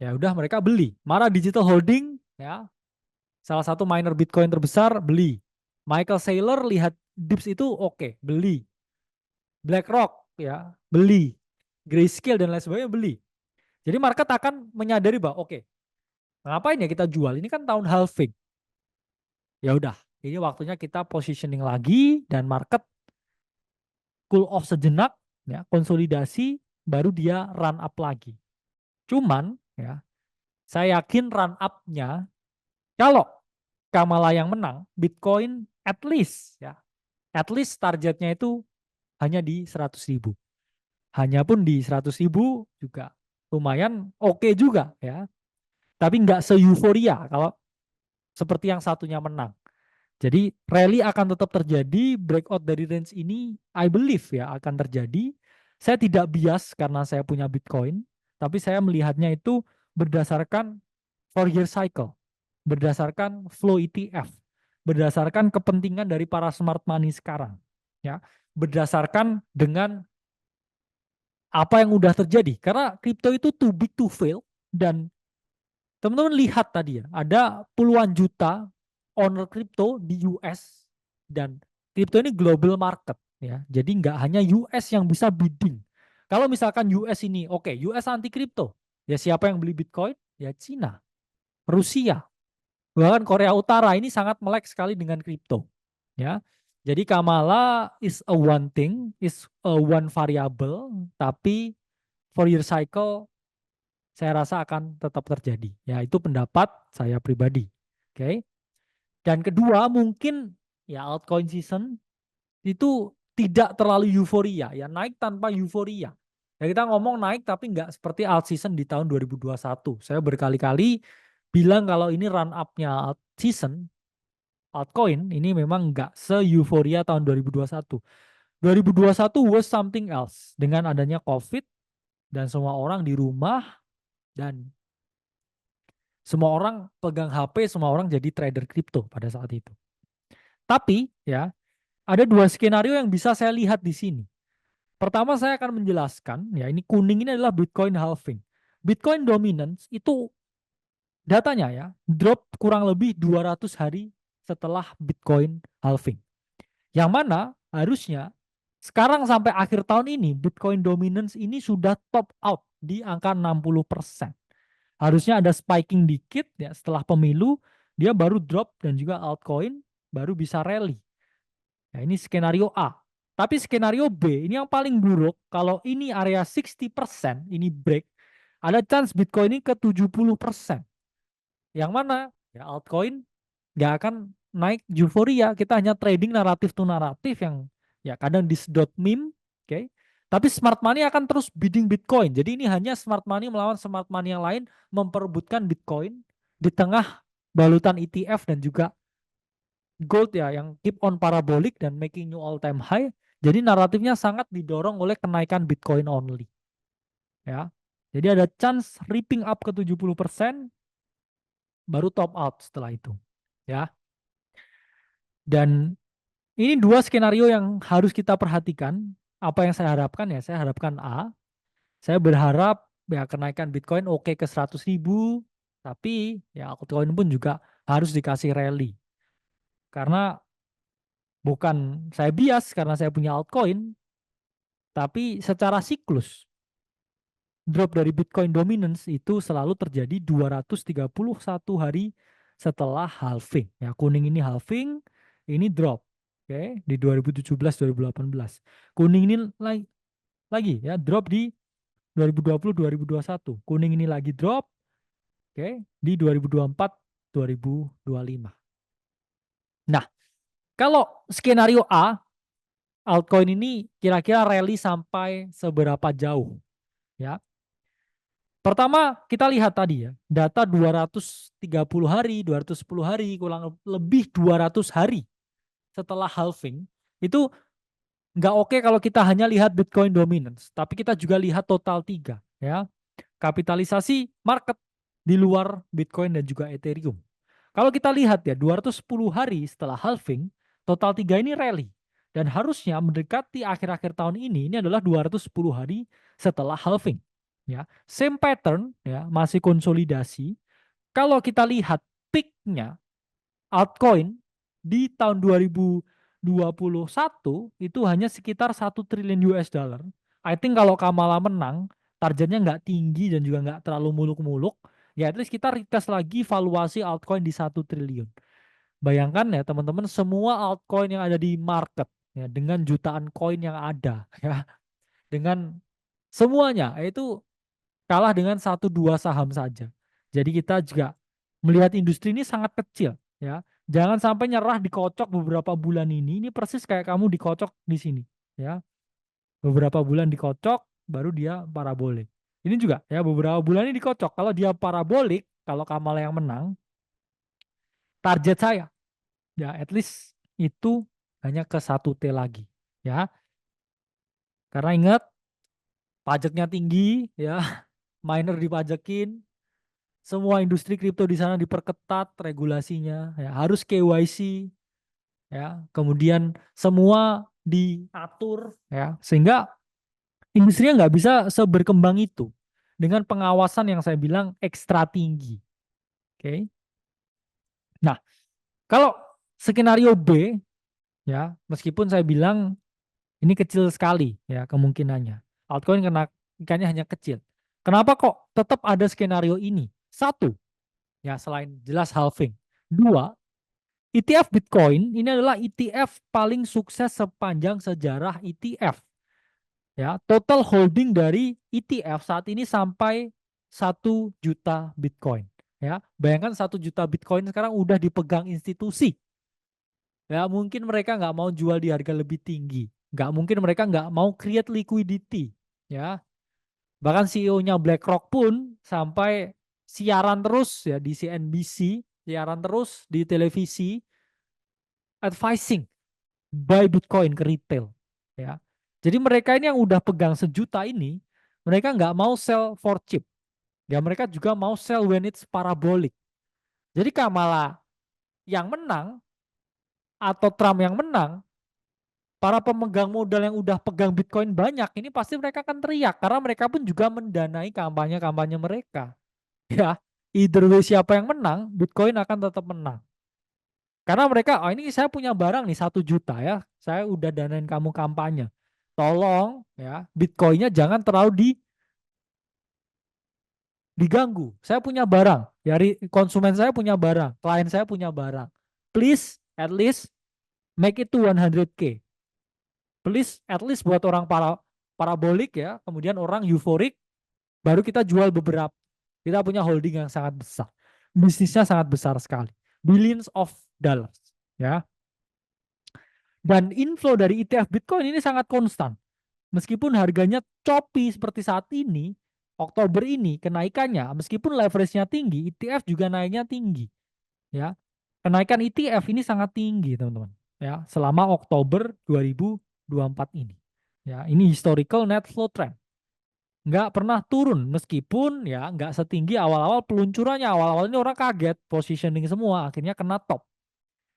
Ya udah mereka beli. Mara Digital Holding ya, salah satu miner Bitcoin terbesar beli. Michael Saylor lihat dips itu oke, beli. BlackRock ya, beli. Grayscale dan lain sebagainya beli. Jadi market akan menyadari bahwa oke, ngapain ya kita jual? Ini kan tahun halving. Ya udah, ini waktunya kita positioning lagi dan market cool off sejenak, ya, konsolidasi, baru dia run up lagi. Cuman ya, saya yakin run up-nya kalau Kamala yang menang, Bitcoin at least targetnya itu hanya di 100.000. Hanya pun di 100.000 juga lumayan oke juga ya. Tapi nggak se-euforia kalau seperti yang satunya menang. Jadi rally akan tetap terjadi, breakout dari range ini I believe ya akan terjadi. Saya tidak bias karena saya punya Bitcoin, tapi saya melihatnya itu berdasarkan 4-year cycle, berdasarkan flow ETF, berdasarkan kepentingan dari para smart money sekarang, ya, berdasarkan dengan apa yang udah terjadi. Karena kripto itu too big to fail, dan teman-teman lihat tadi ya, ada puluhan juta owner kripto di US, dan kripto ini global market ya. Jadi nggak hanya US yang bisa bidding. Kalau misalkan US ini oke, US anti kripto, ya siapa yang beli Bitcoin? Ya Cina, Rusia, bahkan Korea Utara ini sangat melek sekali dengan kripto. Ya. Jadi Kamala is a one thing, is a one variable, tapi for year cycle saya rasa akan tetap terjadi. Ya, itu pendapat saya pribadi. Oke. Dan kedua, mungkin ya altcoin season itu tidak terlalu euforia, ya naik tanpa euforia. Ya kita ngomong naik tapi nggak seperti alt season di tahun 2021. Saya berkali-kali bilang kalau ini run up-nya alt season, altcoin ini memang nggak se-euforia tahun 2021. 2021 was something else dengan adanya COVID dan semua orang di rumah dan semua orang pegang HP, semua orang jadi trader kripto pada saat itu. Tapi ya, ada dua skenario yang bisa saya lihat di sini. Pertama saya akan menjelaskan, ya ini kuning ini adalah Bitcoin halving. Bitcoin dominance itu datanya ya, drop kurang lebih 200 hari setelah Bitcoin halving. Yang mana harusnya sekarang sampai akhir tahun ini Bitcoin dominance ini sudah top out di angka 60%. Harusnya ada spiking dikit ya setelah pemilu, dia baru drop dan juga altcoin baru bisa rally. Nah, ini skenario A. Tapi skenario B, ini yang paling buruk, kalau ini area 60%, ini break, ada chance Bitcoin ini ke 70%. Yang mana? Ya altcoin nggak akan naik euforia, kita hanya trading naratif to naratif yang ya kadang disedot meme, oke? Okay? Tapi smart money akan terus bidding Bitcoin. Jadi ini hanya smart money melawan smart money yang lain memperebutkan Bitcoin di tengah balutan ETF dan juga gold ya yang keep on parabolic dan making new all time high. Jadi naratifnya sangat didorong oleh kenaikan Bitcoin only. Ya. Jadi ada chance ripping up ke 70% baru top out setelah itu. Ya. Dan ini dua skenario yang harus kita perhatikan. Apa yang saya harapkan ya, saya harapkan A. Saya berharap ya kenaikan Bitcoin oke ke 100.000, tapi ya altcoin pun juga harus dikasih rally. Karena bukan saya bias karena saya punya altcoin, tapi secara siklus drop dari Bitcoin dominance itu selalu terjadi 231 hari setelah halving. Ya, kuning ini halving, ini drop. Oke, di 2017 2018. Kuning ini lagi ya drop di 2020 2021. Kuning ini lagi drop, oke, di 2024 2025. Nah, kalau skenario A, altcoin ini kira-kira rally sampai seberapa jauh ya? Pertama, kita lihat tadi ya, data 230 hari, 210 hari, kurang lebih 200 hari setelah halving, itu nggak oke kalau kita hanya lihat Bitcoin dominance, tapi kita juga lihat total 3 ya. Kapitalisasi market di luar Bitcoin dan juga Ethereum. Kalau kita lihat ya 210 hari setelah halving, total 3 ini rally. Dan harusnya mendekati akhir-akhir tahun ini adalah 210 hari setelah halving. Ya, same pattern ya, masih konsolidasi. Kalau kita lihat peaknya altcoin di tahun 2021 itu hanya sekitar 1 triliun US dollar. I think kalau Kamala menang, targetnya nggak tinggi dan juga nggak terlalu muluk-muluk. Ya, at least kita retest lagi valuasi altcoin di 1 triliun. Bayangkan ya teman-teman, semua altcoin yang ada di market ya, dengan jutaan koin yang ada ya, dengan semuanya itu kalah dengan 1-2 saham saja. Jadi kita juga melihat industri ini sangat kecil ya. Jangan sampai nyerah dikocok beberapa bulan ini. Ini persis kayak kamu dikocok di sini ya. Beberapa bulan dikocok baru dia parabolik. Ini juga ya beberapa bulan ini dikocok. Kalau dia parabolik, kalau Kamala yang menang, target saya ya at least itu hanya ke 1T lagi ya. Karena ingat pajaknya tinggi ya, miner dipajakin, semua industri kripto di sana diperketat regulasinya, ya, harus KYC, ya, kemudian semua diatur, ya, sehingga industrinya nggak bisa seberkembang itu dengan pengawasan yang saya bilang ekstra tinggi. Oke. Nah, kalau skenario B, ya, meskipun saya bilang ini kecil sekali, ya, kemungkinannya, altcoin kenaikannya hanya kecil. Kenapa kok tetap ada skenario ini? Satu, ya selain jelas halving. Dua, ETF Bitcoin ini adalah ETF paling sukses sepanjang sejarah ETF. Ya, total holding dari ETF saat ini sampai 1 juta Bitcoin. Ya, bayangkan 1 juta Bitcoin sekarang udah dipegang institusi. Ya, mungkin mereka nggak mau jual di harga lebih tinggi. Nggak mungkin mereka nggak mau create liquidity. Ya, bahkan CEO-nya BlackRock pun sampai siaran terus ya di CNBC, siaran terus di televisi, advising buy Bitcoin ke retail. Ya, jadi mereka ini yang udah pegang 1 juta ini, mereka nggak mau sell for cheap. Ya, mereka juga mau sell when it's parabolic. Jadi Kamala yang menang atau Trump yang menang, para pemegang modal yang udah pegang Bitcoin banyak, ini pasti mereka akan teriak karena mereka pun juga mendanai kampanye-kampanye mereka. Ya, either way siapa yang menang, Bitcoin akan tetap menang. Karena mereka, oh ini saya punya barang nih 1 juta ya, saya udah danain kamu kampanye. Tolong ya, Bitcoinnya jangan terlalu diganggu. Saya punya barang, ya konsumen saya punya barang, klien saya punya barang. Please, at least make it to 100K. Please, at least buat orang parabolik ya, kemudian orang euforik, baru kita jual beberapa. Kita punya holding yang sangat besar. Bisnisnya sangat besar sekali. Billions of dollars. Ya. Dan inflow dari ETF Bitcoin ini sangat konstan. Meskipun harganya choppy seperti saat ini, Oktober ini kenaikannya, meskipun leverage-nya tinggi, ETF juga naiknya tinggi. Ya. Kenaikan ETF ini sangat tinggi, teman-teman. Ya, selama Oktober 2024 ini. Ya, ini historical net flow trend. Nggak pernah turun meskipun ya nggak setinggi awal-awal peluncurannya. Awal-awal ini orang kaget, positioning semua, akhirnya kena top.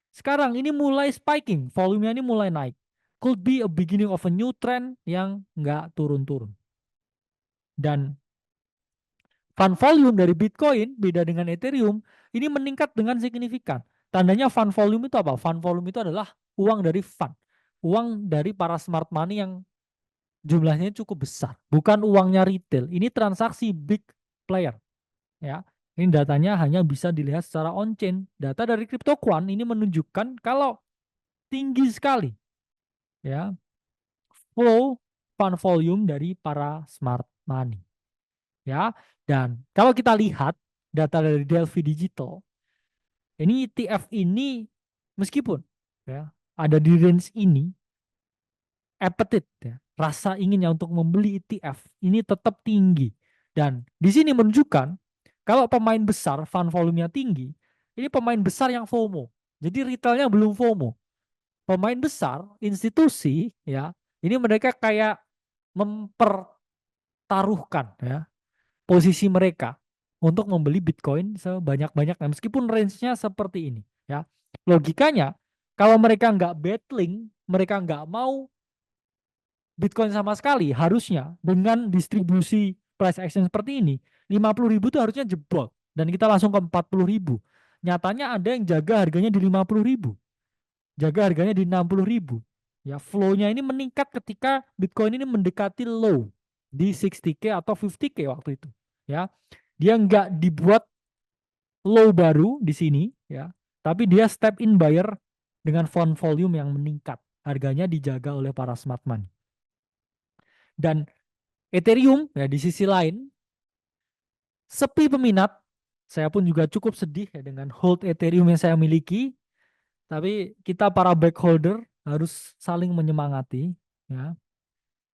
Sekarang ini mulai spiking, volumenya ini mulai naik. Could be a beginning of a new trend yang nggak turun-turun. Dan fund volume dari Bitcoin beda dengan Ethereum ini meningkat dengan signifikan. Tandanya fund volume itu apa? Fund volume itu adalah uang dari fund, uang dari para smart money yang jumlahnya cukup besar, bukan uangnya retail. Ini transaksi big player, ya. Ini datanya hanya bisa dilihat secara on-chain. Data dari CryptoQuant ini menunjukkan kalau tinggi sekali ya flow fund volume dari para smart money ya. Dan kalau kita lihat data dari Delphi Digital, ini ETF ini meskipun ya ada di range ini, appetite ya, rasa inginnya untuk membeli ETF ini tetap tinggi. Dan di sini menunjukkan kalau pemain besar fund volume-nya tinggi, ini pemain besar yang FOMO. Jadi retailnya belum FOMO. Pemain besar, institusi ya, ini mereka kayak mempertaruhkan ya posisi mereka untuk membeli Bitcoin sebanyak-banyaknya meskipun range-nya seperti ini ya. Logikanya kalau mereka nggak battling, mereka nggak mau Bitcoin sama sekali, harusnya dengan distribusi price action seperti ini 50.000 itu harusnya jebol dan kita langsung ke 40.000. Nyatanya ada yang jaga harganya di 50.000, jaga harganya di 60.000 ya. Flow-nya ini meningkat ketika Bitcoin ini mendekati low di 60K atau 50K waktu itu ya. Dia nggak dibuat low baru di sini ya, tapi dia step in buyer dengan fund volume yang meningkat. Harganya dijaga oleh para smart money. Dan Ethereum ya di sisi lain sepi peminat. Saya pun juga cukup sedih ya dengan hold Ethereum yang saya miliki. Tapi kita para backholder harus saling menyemangati ya.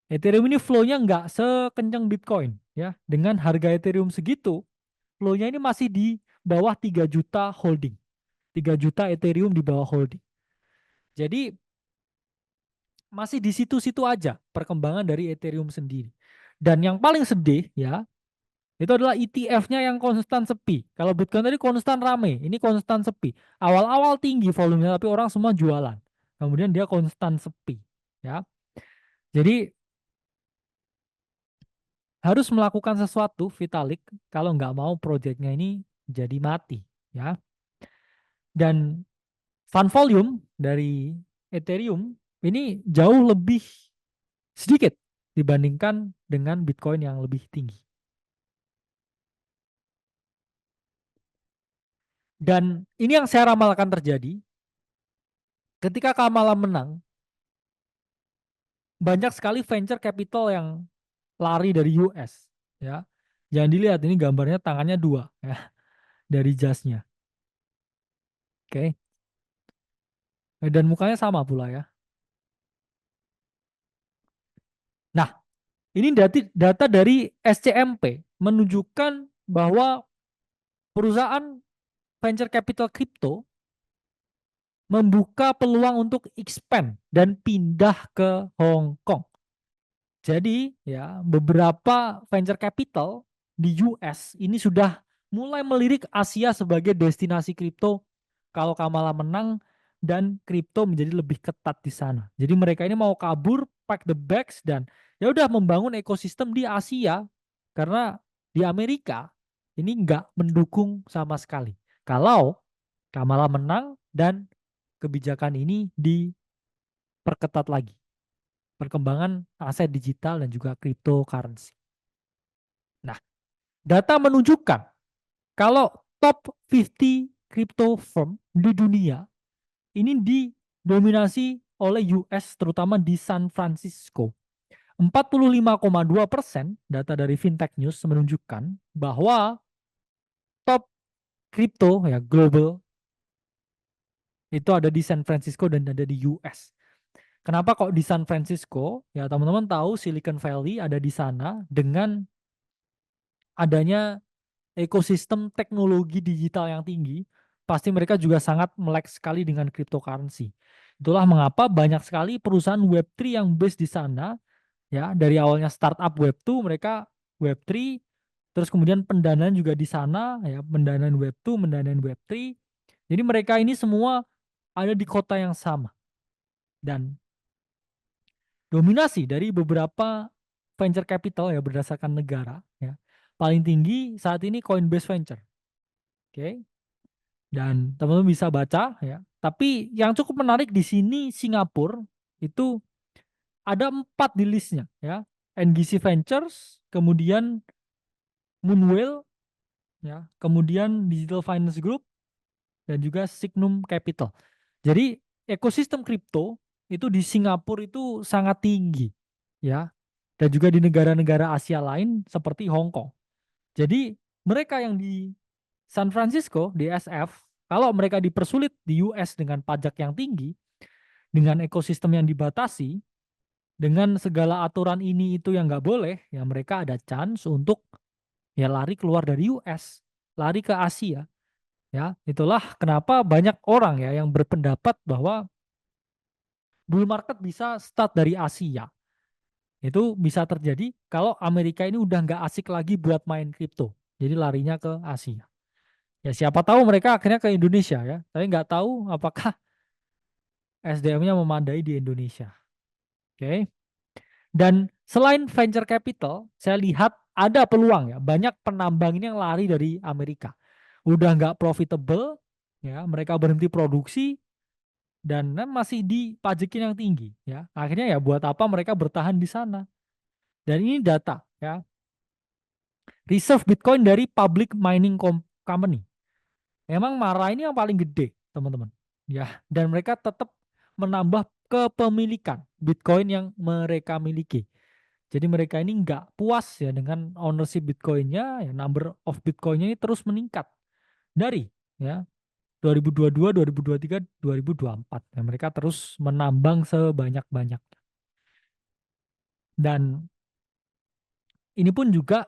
Ethereum ini flow-nya nggak sekencang Bitcoin ya. Dengan harga Ethereum segitu, flow-nya ini masih di bawah 3 juta holding. 3 juta Ethereum di bawah holding. Jadi masih di situ-situ aja perkembangan dari Ethereum sendiri. Dan yang paling sedih ya, itu adalah ETF-nya yang konstan sepi. Kalau Bitcoin tadi konstan rame, ini konstan sepi. Awal-awal tinggi volumenya tapi orang semua jualan. Kemudian dia konstan sepi, ya. Jadi harus melakukan sesuatu Vitalik kalau nggak mau proyeknya ini jadi mati, ya. Dan fund volume dari Ethereum ini jauh lebih sedikit dibandingkan dengan Bitcoin yang lebih tinggi. Dan ini yang saya ramalkan terjadi ketika Kamala menang, banyak sekali venture capital yang lari dari US ya. Jangan dilihat ini gambarnya tangannya dua ya dari jasnya. Oke. Dan mukanya sama pula ya. Nah, ini data dari SCMP menunjukkan bahwa perusahaan venture capital crypto membuka peluang untuk expand dan pindah ke Hong Kong. Jadi ya beberapa venture capital di US ini sudah mulai melirik Asia sebagai destinasi kripto kalau Kamala menang dan kripto menjadi lebih ketat di sana. Jadi mereka ini mau kabur, pack the bags dan ya udah membangun ekosistem di Asia karena di Amerika ini nggak mendukung sama sekali. Kalau Kamala menang dan kebijakan ini diperketat lagi perkembangan aset digital dan juga cryptocurrency. Nah, data menunjukkan kalau top 50 crypto firm di dunia ini didominasi oleh US terutama di San Francisco. 45,2% data dari Fintech News menunjukkan bahwa top crypto ya global itu ada di San Francisco dan ada di US. Kenapa kok di San Francisco? Ya teman-teman tahu Silicon Valley ada di sana dengan adanya ekosistem teknologi digital yang tinggi, pasti mereka juga sangat melek sekali dengan cryptocurrency. Itulah mengapa banyak sekali perusahaan Web3 yang base di sana, ya dari awalnya startup Web2 mereka Web3, terus kemudian pendanaan juga di sana, ya pendanaan Web2, pendanaan Web3. Jadi mereka ini semua ada di kota yang sama dan dominasi dari beberapa venture capital ya berdasarkan negara, ya paling tinggi saat ini Coinbase Venture. Oke. Dan teman-teman bisa baca ya. Tapi yang cukup menarik di sini Singapura itu ada 4 di listnya ya. NGC Ventures, kemudian Moonwell, ya, kemudian Digital Finance Group, dan juga Signum Capital. Jadi ekosistem kripto itu di Singapura itu sangat tinggi, ya, dan juga di negara-negara Asia lain seperti Hong Kong. Jadi mereka yang di San Francisco, di SF, kalau mereka dipersulit di US dengan pajak yang tinggi, dengan ekosistem yang dibatasi, dengan segala aturan ini itu yang nggak boleh, ya mereka ada chance untuk ya lari keluar dari US, lari ke Asia. Ya, itulah kenapa banyak orang ya yang berpendapat bahwa bull market bisa start dari Asia. Itu bisa terjadi kalau Amerika ini udah nggak asik lagi buat main kripto. Jadi larinya ke Asia. Ya siapa tahu mereka akhirnya ke Indonesia ya. Tapi nggak tahu apakah SDM-nya memadai di Indonesia. Oke. Dan selain venture capital, saya lihat ada peluang ya. Banyak penambang ini yang lari dari Amerika. Udah nggak profitable, ya mereka berhenti produksi, dan masih dipajekin yang tinggi ya. Akhirnya ya buat apa mereka bertahan di sana. Dan ini data ya. Reserve Bitcoin dari Public Mining Company. Memang Mara ini yang paling gede, teman-teman. Ya, dan mereka tetap menambah kepemilikan Bitcoin yang mereka miliki. Jadi mereka ini nggak puas ya dengan ownership Bitcoinnya, ya number of Bitcoinnya ini terus meningkat dari ya 2022, 2023, 2024. Ya, mereka terus menambang sebanyak-banyak. Dan ini pun juga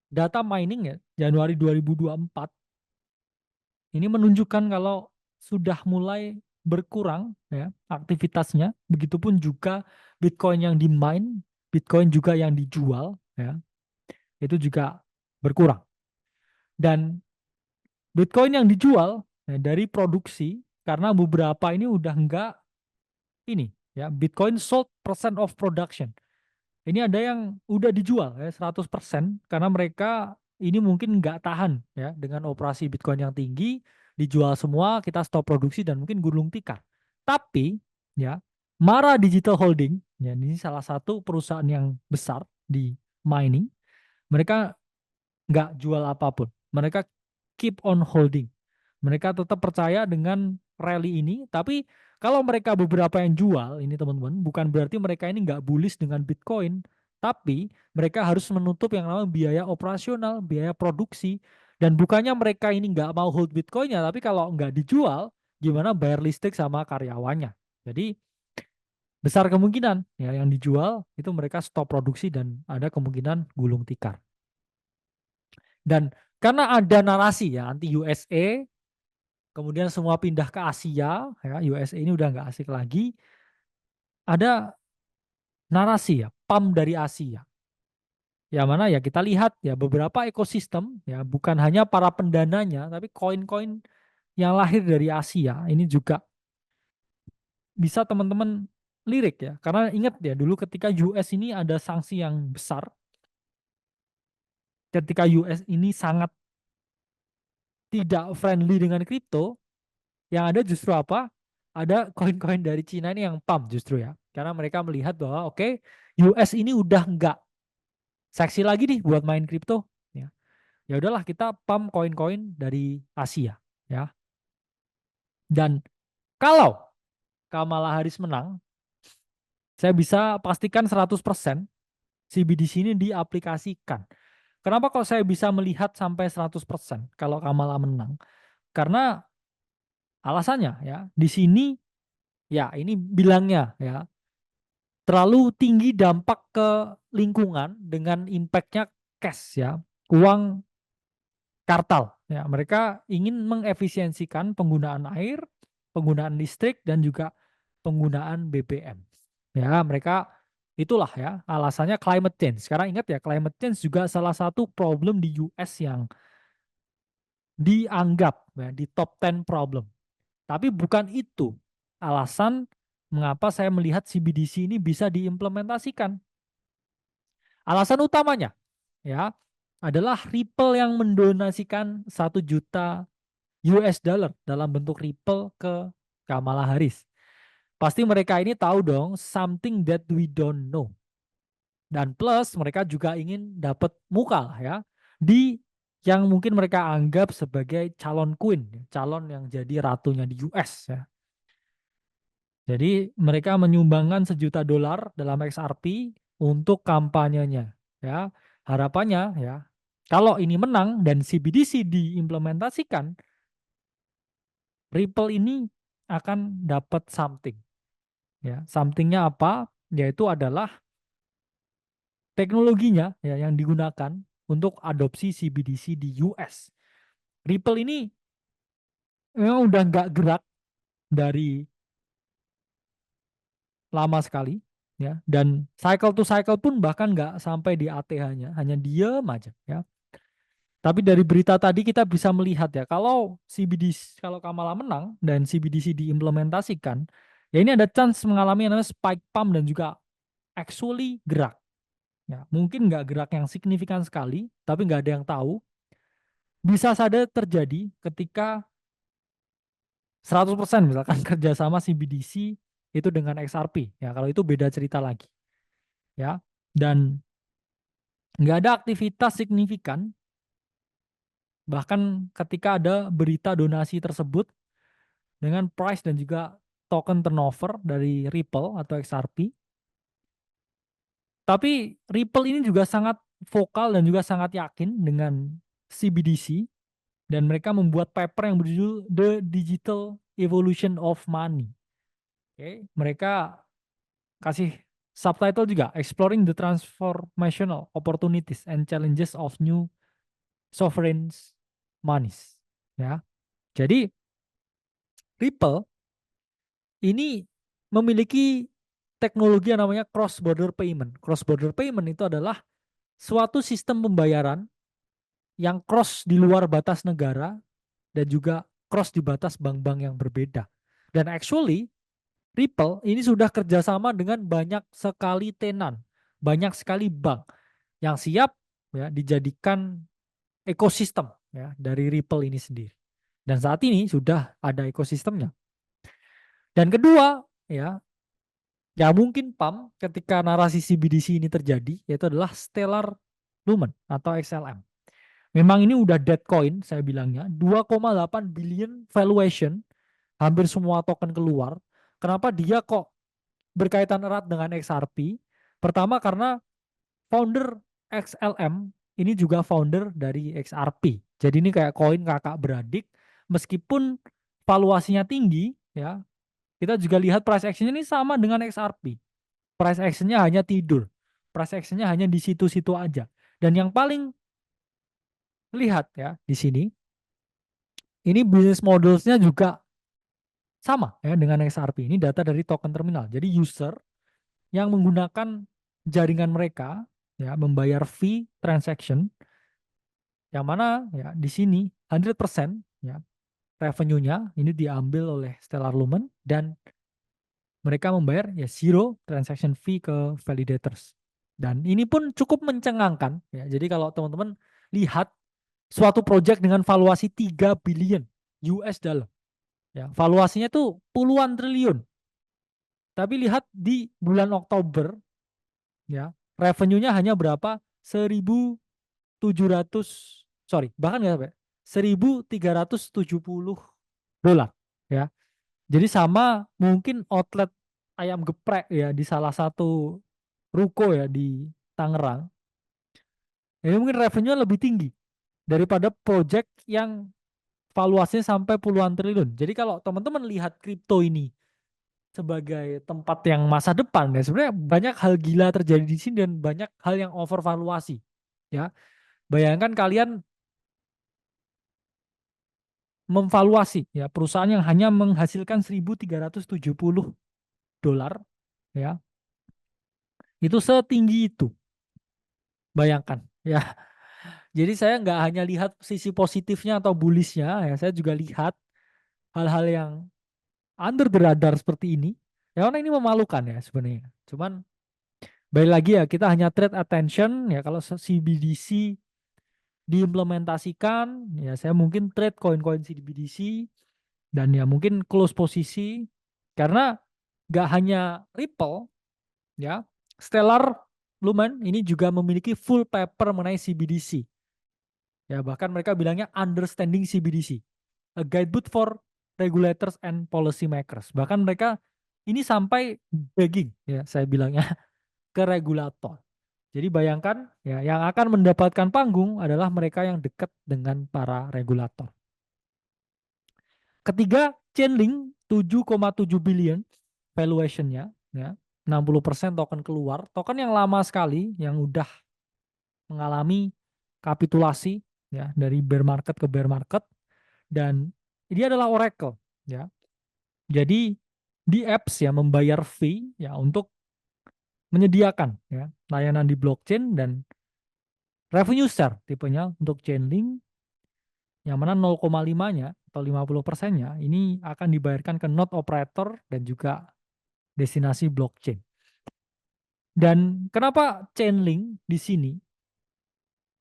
data mining ya, Januari 2024 ini menunjukkan kalau sudah mulai berkurang ya aktivitasnya. Begitupun juga Bitcoin yang di-mine, Bitcoin juga yang dijual ya, itu juga berkurang. Dan Bitcoin yang dijual ya, dari produksi karena beberapa ini udah enggak ini ya Bitcoin sold percent of production. Ini ada yang udah dijual ya 100% karena mereka ini mungkin nggak tahan ya dengan operasi Bitcoin yang tinggi, dijual semua, kita stop produksi dan mungkin gulung tikar. Tapi ya Mara Digital Holding, ya ini salah satu perusahaan yang besar di mining, mereka nggak jual apapun. Mereka keep on holding. Mereka tetap percaya dengan rally ini, tapi kalau mereka beberapa yang jual, ini teman-teman, bukan berarti mereka ini nggak bullish dengan Bitcoin, tapi mereka harus menutup yang namanya biaya operasional, biaya produksi, dan bukannya mereka ini nggak mau hold Bitcoinnya, tapi kalau nggak dijual, gimana bayar listrik sama karyawannya. Jadi besar kemungkinan ya yang dijual itu mereka stop produksi dan ada kemungkinan gulung tikar. Dan karena ada narasi ya anti USA, kemudian semua pindah ke Asia, ya USA ini udah nggak asik lagi. Ada narasi ya, PAM dari Asia. Ya mana ya kita lihat ya beberapa ekosistem ya bukan hanya para pendananya, tapi koin-koin yang lahir dari Asia ini juga bisa teman-teman lirik ya. Karena ingat ya dulu ketika US ini ada sanksi yang besar, ketika US ini sangat tidak friendly dengan kripto, yang ada justru apa? Ada koin-koin dari Cina ini yang pump justru ya. Karena mereka melihat bahwa oke, US ini udah nggak seksi lagi nih buat main kripto. Ya, ya udahlah kita pump koin-koin dari Asia. Ya, dan kalau Kamala Harris menang, saya bisa pastikan 100% CBDC ini diaplikasikan. Kenapa kok saya bisa melihat sampai 100% kalau Kamala menang? Karena alasannya ya, di sini ya ini bilangnya ya terlalu tinggi dampak ke lingkungan dengan impactnya cash ya, uang kartal. Ya, mereka ingin mengefisiensikan penggunaan air, penggunaan listrik, dan juga penggunaan BBM. Ya, mereka itulah ya alasannya climate change. Sekarang ingat ya, climate change juga salah satu problem di US yang dianggap ya, di top 10 problem. Tapi bukan itu alasan mengapa saya melihat CBDC ini bisa diimplementasikan. Alasan utamanya ya adalah Ripple yang mendonasikan 1 juta US dollar dalam bentuk Ripple ke Kamala Harris. Pasti mereka ini tahu dong something that we don't know. Dan plus mereka juga ingin dapat muka lah ya di yang mungkin mereka anggap sebagai calon queen, calon yang jadi ratunya di US ya. Jadi mereka menyumbangkan $1 juta dalam XRP untuk kampanyenya ya. Harapannya ya, kalau ini menang dan CBDC diimplementasikan, Ripple ini akan dapat something ya. Somethingnya apa? Yaitu adalah teknologinya ya yang digunakan untuk adopsi CBDC di US. Ripple ini memang udah nggak gerak dari lama sekali ya, dan cycle to cycle pun bahkan nggak sampai di ATH-nya, hanya diem aja ya. Tapi dari berita tadi kita bisa melihat ya, kalau CBDC, kalau Kamala menang dan CBDC diimplementasikan, ya ini ada chance mengalami yang namanya spike pump dan juga actually gerak. Ya, mungkin nggak gerak yang signifikan sekali, tapi nggak ada yang tahu. Bisa saja terjadi ketika 100% misalkan kerjasama CBDC itu dengan XRP. Ya, kalau itu beda cerita lagi. Ya, dan nggak ada aktivitas signifikan, bahkan ketika ada berita donasi tersebut dengan price dan juga token turnover dari Ripple atau XRP. Tapi Ripple ini juga sangat vokal dan juga sangat yakin dengan CBDC, dan mereka membuat paper yang berjudul The Digital Evolution of Money. Oke, mereka kasih subtitle juga Exploring the Transformational Opportunities and Challenges of New Sovereign Monies. Ya. Jadi Ripple ini memiliki teknologi yang namanya cross border payment. Cross border payment itu adalah suatu sistem pembayaran yang cross di luar batas negara dan juga cross di batas bank-bank yang berbeda. Dan actually Ripple ini sudah kerjasama dengan banyak sekali tenan, banyak sekali bank yang siap ya dijadikan ekosistem ya dari Ripple ini sendiri. Dan saat ini sudah ada ekosistemnya. Dan kedua ya, ya mungkin PAM ketika narasi CBDC ini terjadi, yaitu adalah Stellar Lumen atau XLM. Memang ini udah dead coin, saya bilangnya. 2,8 billion valuation, hampir semua token keluar. Kenapa dia kok berkaitan erat dengan XRP? Pertama karena founder XLM ini juga founder dari XRP. Jadi ini kayak koin kakak beradik. Meskipun valuasinya tinggi, ya kita juga lihat price action ini sama dengan XRP. Price action-nya hanya tidur. Price action-nya hanya di situ-situ aja. Dan yang paling lihat ya di sini, ini business models-nya juga sama ya dengan XRP. Ini data dari token terminal. Jadi user yang menggunakan jaringan mereka ya membayar fee transaction, yang mana ya di sini 100% ya revenue-nya ini diambil oleh Stellar Lumen, dan mereka membayar ya zero transaction fee ke validators. Dan ini pun cukup mencengangkan ya. Jadi kalau teman-teman lihat suatu project dengan valuasi 3 billion US dollar ya, valuasinya tuh puluhan triliun. Tapi lihat di bulan Oktober ya, revenue-nya hanya berapa? 1.700, sorry, bahkan nggak sampai 1.370 dolar ya. Jadi sama mungkin outlet ayam geprek ya di salah satu ruko ya di Tangerang. Ini mungkin revenue lebih tinggi daripada project yang valuasinya sampai puluhan triliun. Jadi kalau teman-teman lihat kripto ini sebagai tempat yang masa depan ya, sebenarnya banyak hal gila terjadi di sini dan banyak hal yang overvaluasi. Ya, bayangkan kalian memvaluasi ya perusahaan yang hanya menghasilkan 1.370 dolar ya, itu setinggi itu. Bayangkan ya. Jadi saya nggak hanya lihat sisi positifnya atau bullishnya ya, saya juga lihat hal-hal yang under the radar seperti ini. Ya karena ini memalukan ya sebenarnya. Cuman balik lagi ya, kita hanya trade attention ya, kalau CBDC diimplementasikan ya saya mungkin trade koin-koin CBDC dan ya mungkin close posisi, karena nggak hanya Ripple ya, Stellar Lumen ini juga memiliki full paper mengenai CBDC. Ya, bahkan mereka bilangnya understanding CBDC, a guidebook for regulators and policy makers. Bahkan mereka ini sampai begging, ya saya bilangnya, ke regulator. Jadi bayangkan ya, yang akan mendapatkan panggung adalah mereka yang dekat dengan para regulator. Ketiga, Chainlink 7,7 billion valuation-nya, ya, 60% token keluar, token yang lama sekali, yang udah mengalami kapitulasi ya dari bear market ke bear market, dan dia adalah Oracle ya. Jadi di apps ya membayar fee ya untuk menyediakan ya layanan di blockchain, dan revenue share tipenya untuk Chainlink yang mana 0,5-nya atau 50%-nya ini akan dibayarkan ke node operator dan juga destinasi blockchain. Dan kenapa Chainlink di sini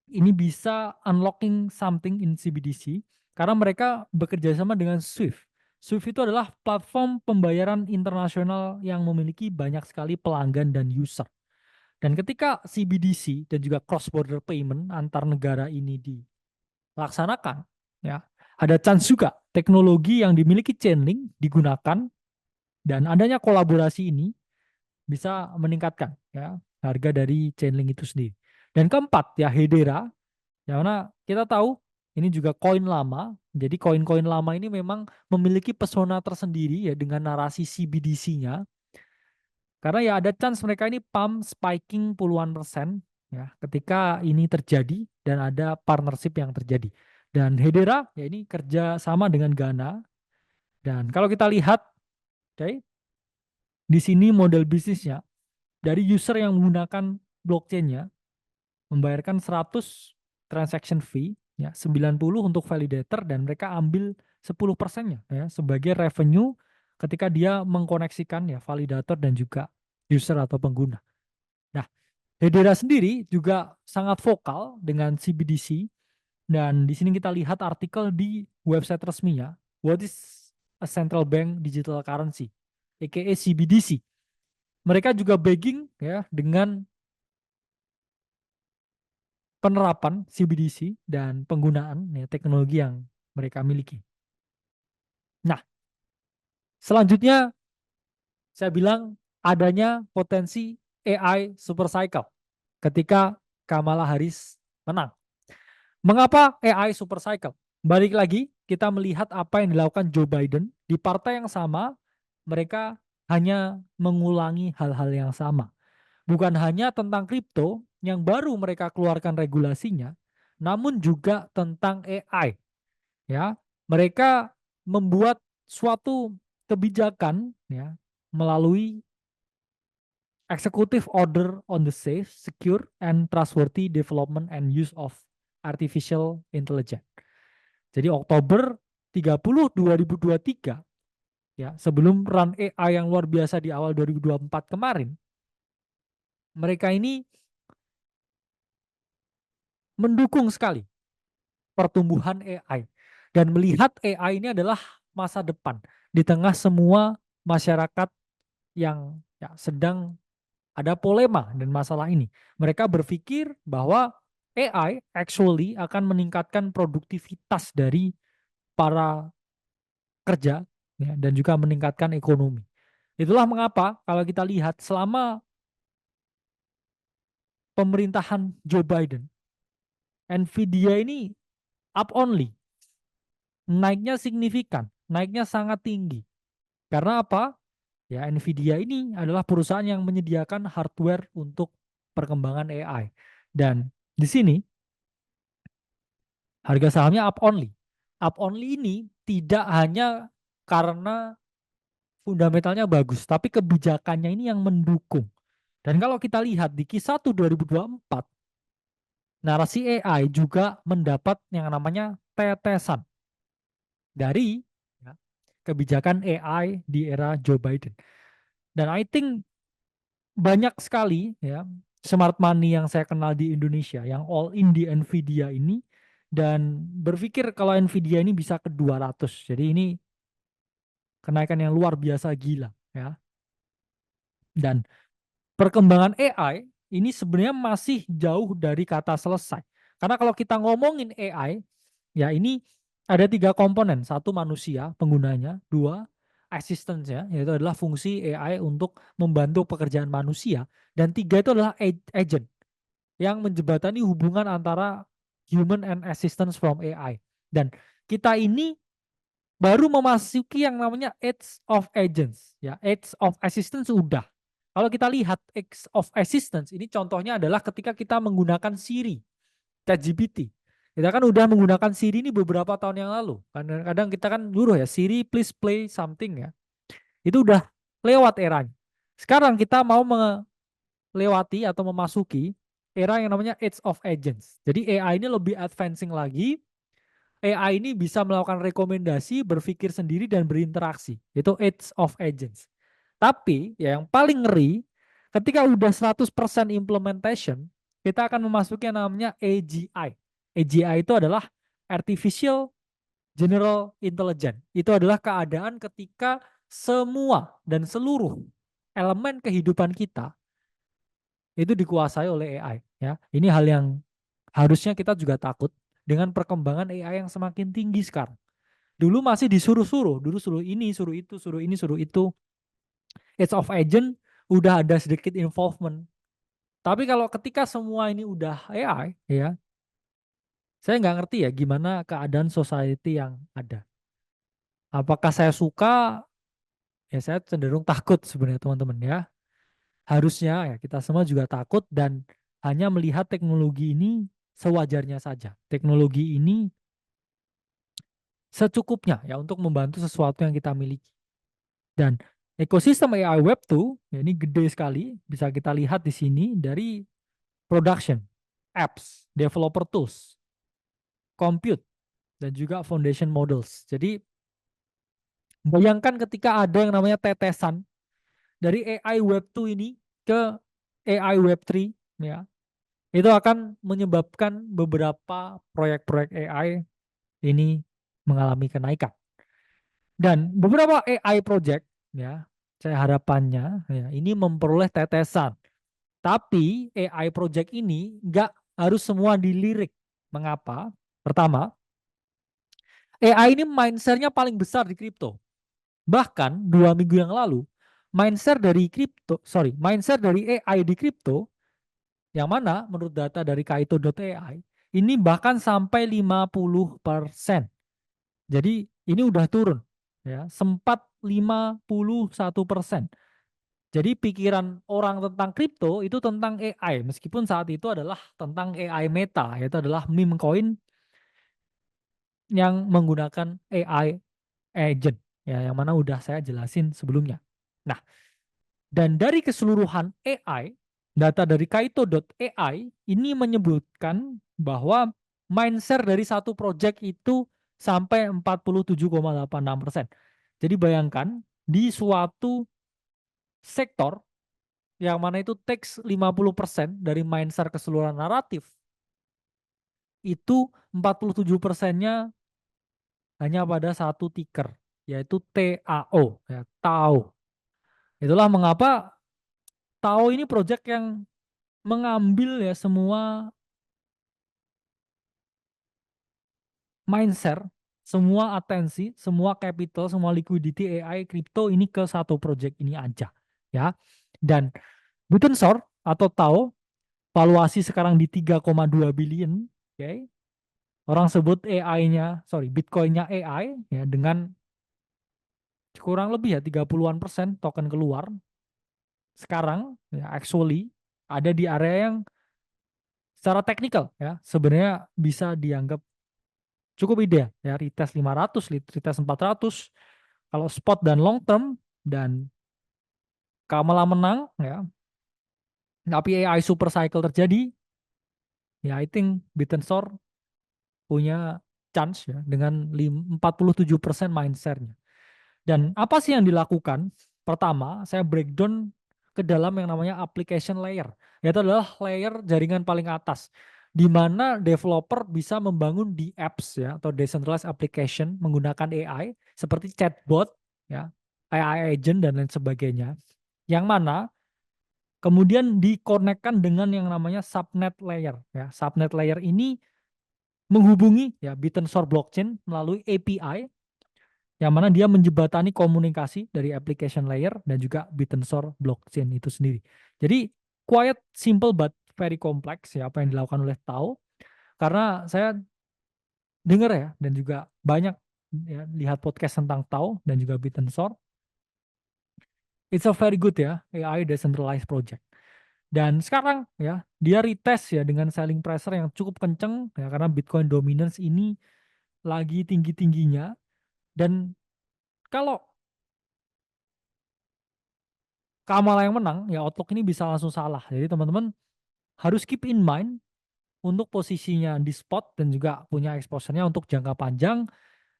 ini bisa unlocking something in CBDC? Karena mereka bekerja sama dengan Swift. Swift itu adalah platform pembayaran internasional yang memiliki banyak sekali pelanggan dan user. Dan ketika CBDC dan juga cross border payment antar negara ini dilaksanakan, ya, ada chance juga teknologi yang dimiliki Chainlink digunakan, dan adanya kolaborasi ini bisa meningkatkan ya harga dari Chainlink itu sendiri. Dan keempat ya Hedera, yang mana kita tahu ini juga koin lama. Jadi koin-koin lama ini memang memiliki pesona tersendiri ya dengan narasi CBDC-nya. Karena ya ada chance mereka ini pump spiking puluhan persen ya ketika ini terjadi dan ada partnership yang terjadi. Dan Hedera ya ini kerja sama dengan Ghana. Dan kalau kita lihat, okay, di sini model bisnisnya dari user yang menggunakan blockchain-nya membayarkan 100 transaction fee ya, 90 untuk validator, dan mereka ambil 10%-nya ya sebagai revenue ketika dia mengkoneksikan ya validator dan juga user atau pengguna. Nah, Hedera sendiri juga sangat vokal dengan CBDC, dan di sini kita lihat artikel di website resminya, What is a Central Bank Digital Currency, aka CBDC. Mereka juga begging ya dengan penerapan CBDC dan penggunaan ya, teknologi yang mereka miliki. Nah, selanjutnya saya bilang adanya potensi AI super cycle ketika Kamala Harris menang. Mengapa AI super cycle? Balik lagi, kita melihat apa yang dilakukan Joe Biden di partai yang sama, mereka hanya mengulangi hal-hal yang sama. Bukan hanya tentang kripto yang baru mereka keluarkan regulasinya, namun juga tentang AI. Ya, mereka membuat suatu kebijakan ya melalui Executive Order on the Safe, Secure, and Trustworthy Development and Use of Artificial Intelligence. Jadi Oktober 30 2023 ya, sebelum run AI yang luar biasa di awal 2024 kemarin, mereka ini mendukung sekali pertumbuhan AI dan melihat AI ini adalah masa depan di tengah semua masyarakat yang ya, sedang ada polema dan masalah ini. Mereka berpikir bahwa AI actually akan meningkatkan produktivitas dari para kerja ya, dan juga meningkatkan ekonomi. Itulah mengapa kalau kita lihat selama pemerintahan Joe Biden, Nvidia ini up only, naiknya signifikan, naiknya sangat tinggi. Karena apa? Ya, Nvidia ini adalah perusahaan yang menyediakan hardware untuk perkembangan AI. Dan di sini harga sahamnya up only. Up only ini tidak hanya karena fundamentalnya bagus, tapi kebijakannya ini yang mendukung. Dan kalau kita lihat di Q1 2024, narasi AI juga mendapat yang namanya tetesan dari ya, kebijakan AI di era Joe Biden. Dan I think banyak sekali ya smart money yang saya kenal di Indonesia yang all in di Nvidia ini, dan berpikir kalau Nvidia ini bisa ke 200. Jadi ini kenaikan yang luar biasa gila ya. Dan perkembangan AI ini sebenarnya masih jauh dari kata selesai. Karena kalau kita ngomongin AI, ya ini ada 3 komponen. Satu manusia penggunanya, 2 assistance-nya, yaitu adalah fungsi AI untuk membantu pekerjaan manusia. Dan 3 itu adalah agent yang menjembatani hubungan antara human and assistance from AI. Dan kita ini baru memasuki yang namanya age of agents. Ya, age of assistance sudah. Kalau kita lihat age of assistance, ini contohnya adalah ketika kita menggunakan Siri, ChatGPT. Kita kan udah menggunakan Siri ini beberapa tahun yang lalu. Kadang-kadang kita kan nyuruh ya, Siri please play something ya. Itu udah lewat eranya. Sekarang kita mau melewati atau memasuki era yang namanya age of agents. Jadi AI ini lebih advancing lagi. AI ini bisa melakukan rekomendasi, berpikir sendiri, dan berinteraksi. Itu age of agents. Tapi ya yang paling ngeri, ketika udah 100% implementation, kita akan memasuki yang namanya AGI. AGI itu adalah Artificial General Intelligence. Itu adalah keadaan ketika semua dan seluruh elemen kehidupan kita itu dikuasai oleh AI. Ya, ini hal yang harusnya kita juga takut dengan perkembangan AI yang semakin tinggi sekarang. Dulu masih disuruh-suruh, dulu suruh ini, suruh itu, suruh ini, suruh itu. Age of Agent udah ada sedikit involvement. Tapi kalau ketika semua ini udah AI, ya, saya nggak ngerti ya gimana keadaan society yang ada. Apakah saya suka? Ya saya cenderung takut sebenarnya teman-teman ya. Harusnya ya kita semua juga takut dan hanya melihat teknologi ini sewajarnya saja. Teknologi ini secukupnya ya untuk membantu sesuatu yang kita miliki. Dan ekosistem AI Web 2 ya ini gede sekali, bisa kita lihat di sini dari production, apps, developer tools, compute, dan juga foundation models. Jadi bayangkan ketika ada yang namanya tetesan dari AI Web 2 ini ke AI Web 3 ya, itu akan menyebabkan beberapa proyek-proyek AI ini mengalami kenaikan. Dan beberapa AI project ya, saya harapannya ya ini memperoleh tetesan. Tapi AI project ini nggak harus semua dilirik. Mengapa? Pertama, AI ini mindshare-nya paling besar di kripto. Bahkan 2 minggu yang lalu, mindshare dari AI di kripto, yang mana menurut data dari Kaito.ai, ini bahkan sampai 50%. Jadi ini udah turun, ya, sempat 51%. Jadi pikiran orang tentang kripto itu tentang AI, meskipun saat itu adalah tentang AI meta, yaitu adalah meme coin yang menggunakan AI agent, ya, yang mana udah saya jelasin sebelumnya. Nah, dan dari keseluruhan AI, data dari Kaito.ai ini menyebutkan bahwa mindshare dari satu project itu sampai 47,86%. Jadi bayangkan di suatu sektor yang mana itu takes 50% dari mindshare keseluruhan naratif, itu 47%-nya hanya pada satu ticker, yaitu TAO, ya, TAO. Itulah mengapa TAO ini project yang mengambil ya semua mindshare, semua atensi, semua capital, semua liquidity AI crypto ini ke satu project ini aja, ya. Dan Buitensor atau TAO valuasi sekarang di 3,2 billion, oke. Okay. Orang sebut AI-nya, Bitcoin-nya AI ya dengan kurang lebih ya 30-an% token keluar. Sekarang ya actually ada di area yang secara teknikal ya sebenarnya bisa dianggap cukup ideal ya, retest 500, retest 400 kalau spot dan long term, dan Kamala menang ya. Tapi AI super cycle terjadi ya, I think Bitensor punya chance ya dengan 47% mindshare-nya. Dan apa sih yang dilakukan? Pertama, saya breakdown ke dalam yang namanya application layer. Yaitu adalah layer jaringan paling atas, di mana developer bisa membangun di apps ya atau decentralized application menggunakan AI seperti chatbot ya, AI agent dan lain sebagainya. Yang mana kemudian dikonekkan dengan yang namanya subnet layer. Ya, subnet layer ini menghubungi ya Bit&Store blockchain melalui API yang mana dia menjembatani komunikasi dari application layer dan juga Bit&Store blockchain itu sendiri. Jadi quite simple but very complex ya apa yang dilakukan oleh Tao, karena saya dengar ya dan juga banyak ya, lihat podcast tentang Tao dan juga Bit&Store. It's a very good ya AI decentralized project. Dan sekarang ya dia retest ya dengan selling pressure yang cukup kenceng ya karena Bitcoin dominance ini lagi tinggi-tingginya. Dan kalau Kamala yang menang ya outlook ini bisa langsung salah. Jadi teman-teman harus keep in mind untuk posisinya di spot dan juga punya exposure-nya untuk jangka panjang.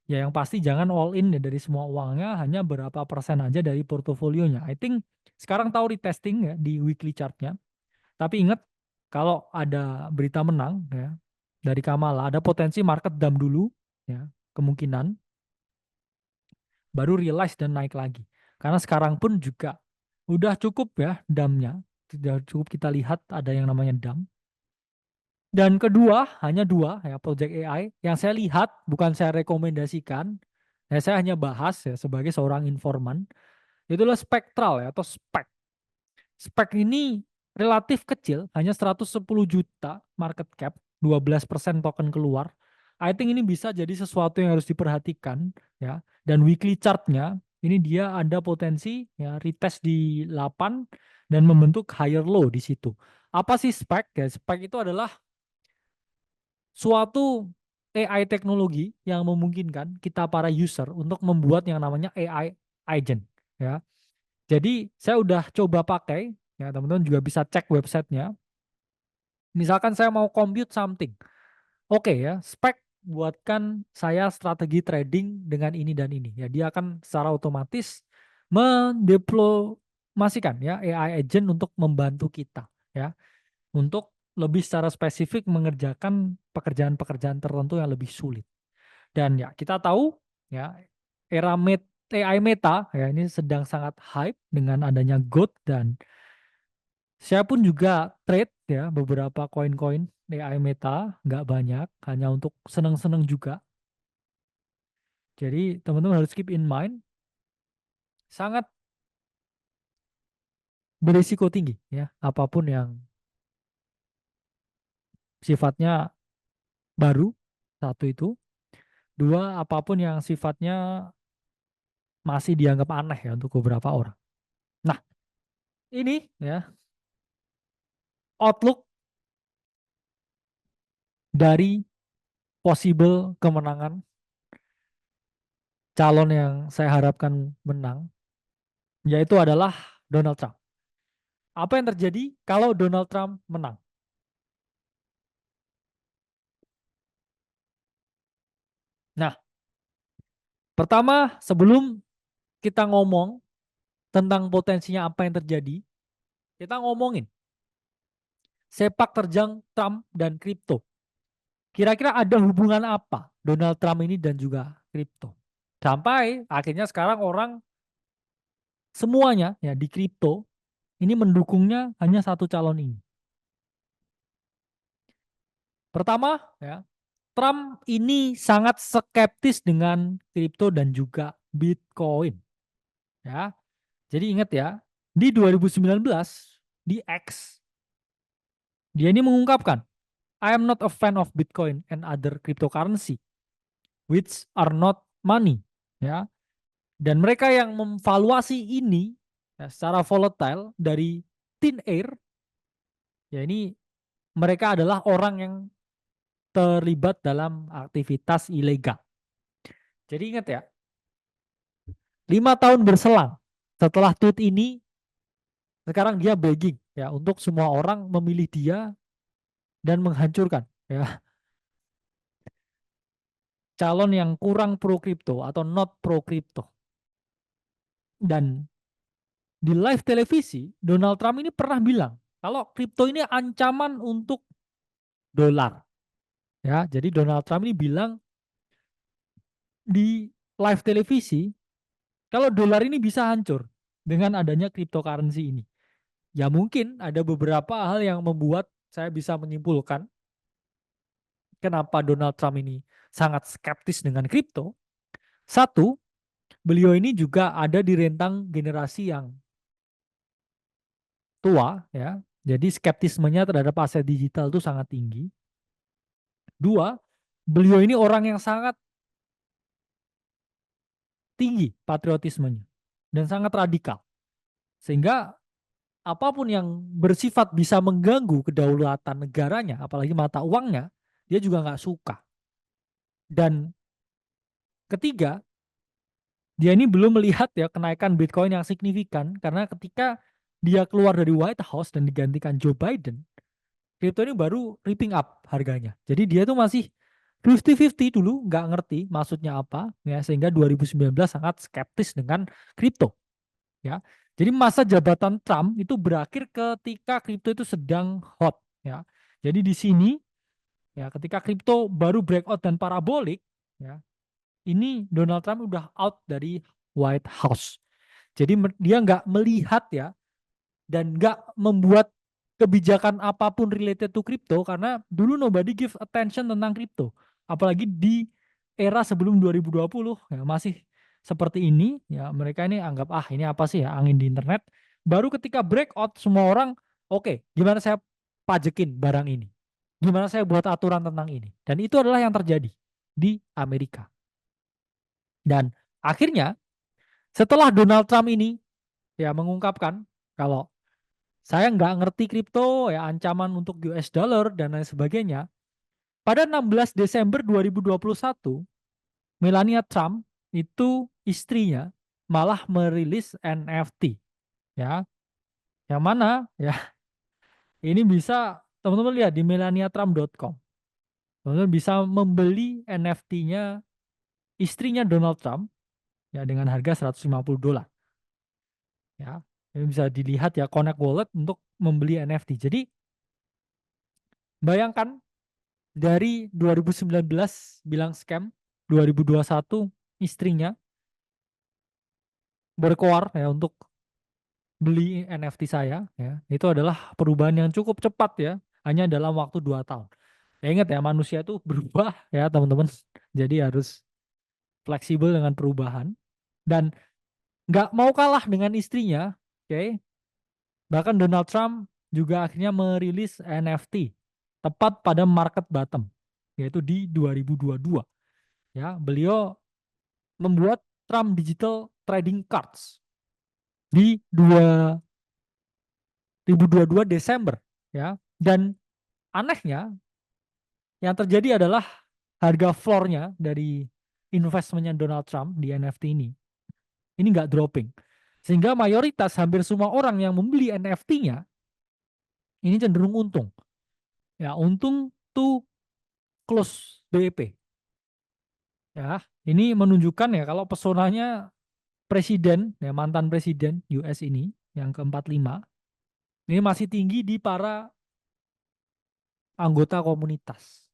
Ya yang pasti jangan all in ya dari semua uangnya, hanya berapa persen aja dari portofolionya. I think sekarang tahu retesting ya di weekly chart-nya. Tapi ingat kalau ada berita menang ya dari Kamala, ada potensi market dump dulu ya, kemungkinan baru realize dan naik lagi. Karena sekarang pun juga udah cukup ya dumpnya, sudah cukup kita lihat ada yang namanya dump. Dan kedua, hanya dua ya project AI yang saya lihat, bukan saya rekomendasikan, ya saya hanya bahas ya sebagai seorang informan, itulah Spectral ya atau SPEC. SPEC ini relatif kecil, hanya 110 juta market cap, 12% token keluar. I think ini bisa jadi sesuatu yang harus diperhatikan ya. Dan weekly chartnya ini dia ada potensi ya retest di 8 dan membentuk higher low di situ. Apa sih SPEC? Ya, SPEC itu adalah suatu AI teknologi yang memungkinkan kita para user untuk membuat yang namanya AI agent ya. Jadi saya udah coba pakai ya, teman-teman juga bisa cek websitenya. Misalkan saya mau compute something. Oke ya, spek buatkan saya strategi trading dengan ini dan ini. Ya, dia akan secara otomatis mendeploymasikan ya AI agent untuk membantu kita ya, untuk lebih secara spesifik mengerjakan pekerjaan-pekerjaan tertentu yang lebih sulit. Dan ya kita tahu ya era AI meta ya ini sedang sangat hype dengan adanya GOAT, dan saya pun juga trade ya beberapa koin-koin AI meta, nggak banyak, hanya untuk seneng-seneng juga. Jadi teman-teman harus keep in mind, sangat berisiko tinggi ya, apapun yang sifatnya baru, satu itu. Dua, apapun yang sifatnya masih dianggap aneh ya untuk beberapa orang. Nah, ini ya outlook dari possible kemenangan calon yang saya harapkan menang, yaitu adalah Donald Trump. Apa yang terjadi kalau Donald Trump menang? Nah, pertama sebelum kita ngomong tentang potensinya apa yang terjadi, kita ngomongin sepak terjang Trump dan kripto. Kira-kira ada hubungan apa Donald Trump ini dan juga kripto? Sampai akhirnya sekarang orang semuanya ya di kripto ini mendukungnya hanya satu calon ini. Pertama ya, Trump ini sangat skeptis dengan kripto dan juga Bitcoin. Ya, jadi ingat ya, di 2019 di X dia ini mengungkapkan, I am not a fan of Bitcoin and other cryptocurrency which are not money. Ya, dan mereka yang memvaluasi ini ya, secara volatile dari thin air, ya ini mereka adalah orang yang terlibat dalam aktivitas ilegal. Jadi ingat ya, 5 tahun berselang setelah tweet ini, sekarang dia begging ya untuk semua orang memilih dia dan menghancurkan ya calon yang kurang pro kripto atau not pro kripto. Dan di live televisi Donald Trump ini pernah bilang kalau kripto ini ancaman untuk dolar. Ya, jadi Donald Trump ini bilang di live televisi kalau dolar ini bisa hancur dengan adanya cryptocurrency ini. Ya mungkin ada beberapa hal yang membuat saya bisa menyimpulkan kenapa Donald Trump ini sangat skeptis dengan kripto. Satu, beliau ini juga ada di rentang generasi yang tua ya. Jadi skeptismenya terhadap aset digital itu sangat tinggi. Dua, beliau ini orang yang sangat tinggi patriotismenya dan sangat radikal. Sehingga apapun yang bersifat bisa mengganggu kedaulatan negaranya, apalagi mata uangnya, dia juga nggak suka. Dan ketiga, dia ini belum melihat ya kenaikan Bitcoin yang signifikan karena ketika dia keluar dari White House dan digantikan Joe Biden, kripto ini baru ripping up harganya. Jadi dia tuh masih 50-50 dulu, nggak ngerti maksudnya apa, ya sehingga 2019 sangat skeptis dengan kripto, ya. Jadi masa jabatan Trump itu berakhir ketika kripto itu sedang hot, ya. Jadi di sini, ya ketika kripto baru breakout dan parabolik, ya, ini Donald Trump udah out dari White House. Jadi dia nggak melihat ya dan nggak membuat kebijakan apapun related to crypto karena dulu nobody give attention tentang crypto. Apalagi di era sebelum 2020 ya masih seperti ini ya mereka ini anggap ini apa sih ya angin di internet. Baru ketika breakout semua orang oke, gimana saya pajekin barang ini? Gimana saya buat aturan tentang ini? Dan itu adalah yang terjadi di Amerika. Dan akhirnya setelah Donald Trump ini ya mengungkapkan kalau saya nggak ngerti kripto, ya ancaman untuk US dollar dan lain sebagainya. Pada 16 Desember 2021, Melania Trump itu istrinya malah merilis NFT, ya. Yang mana ya ini bisa teman-teman lihat di melaniatrump.com. Teman-teman bisa membeli NFT-nya istrinya Donald Trump ya dengan harga $150. Ya. Ini bisa dilihat ya Connect Wallet untuk membeli NFT. Jadi bayangkan dari 2019 bilang scam, 2021 istrinya berkoar ya untuk beli NFT saya ya. Itu adalah perubahan yang cukup cepat ya, hanya dalam waktu 2 tahun. Ya ingat ya manusia itu berubah ya teman-teman. Jadi harus fleksibel dengan perubahan dan nggak mau kalah dengan istrinya, oke. Bahkan Donald Trump juga akhirnya merilis NFT tepat pada market bottom yaitu di 2022. Ya, beliau membuat Trump Digital Trading Cards di 2022 Desember ya. Dan anehnya yang terjadi adalah harga floor-nya dari investmentnya Donald Trump di NFT ini nggak dropping. Sehingga mayoritas hampir semua orang yang membeli NFT-nya ini cenderung untung. Ya, untung to close BEP. Ya, ini menunjukkan ya kalau pesonanya presiden, ya mantan presiden US ini yang ke-45 ini masih tinggi di para anggota komunitas.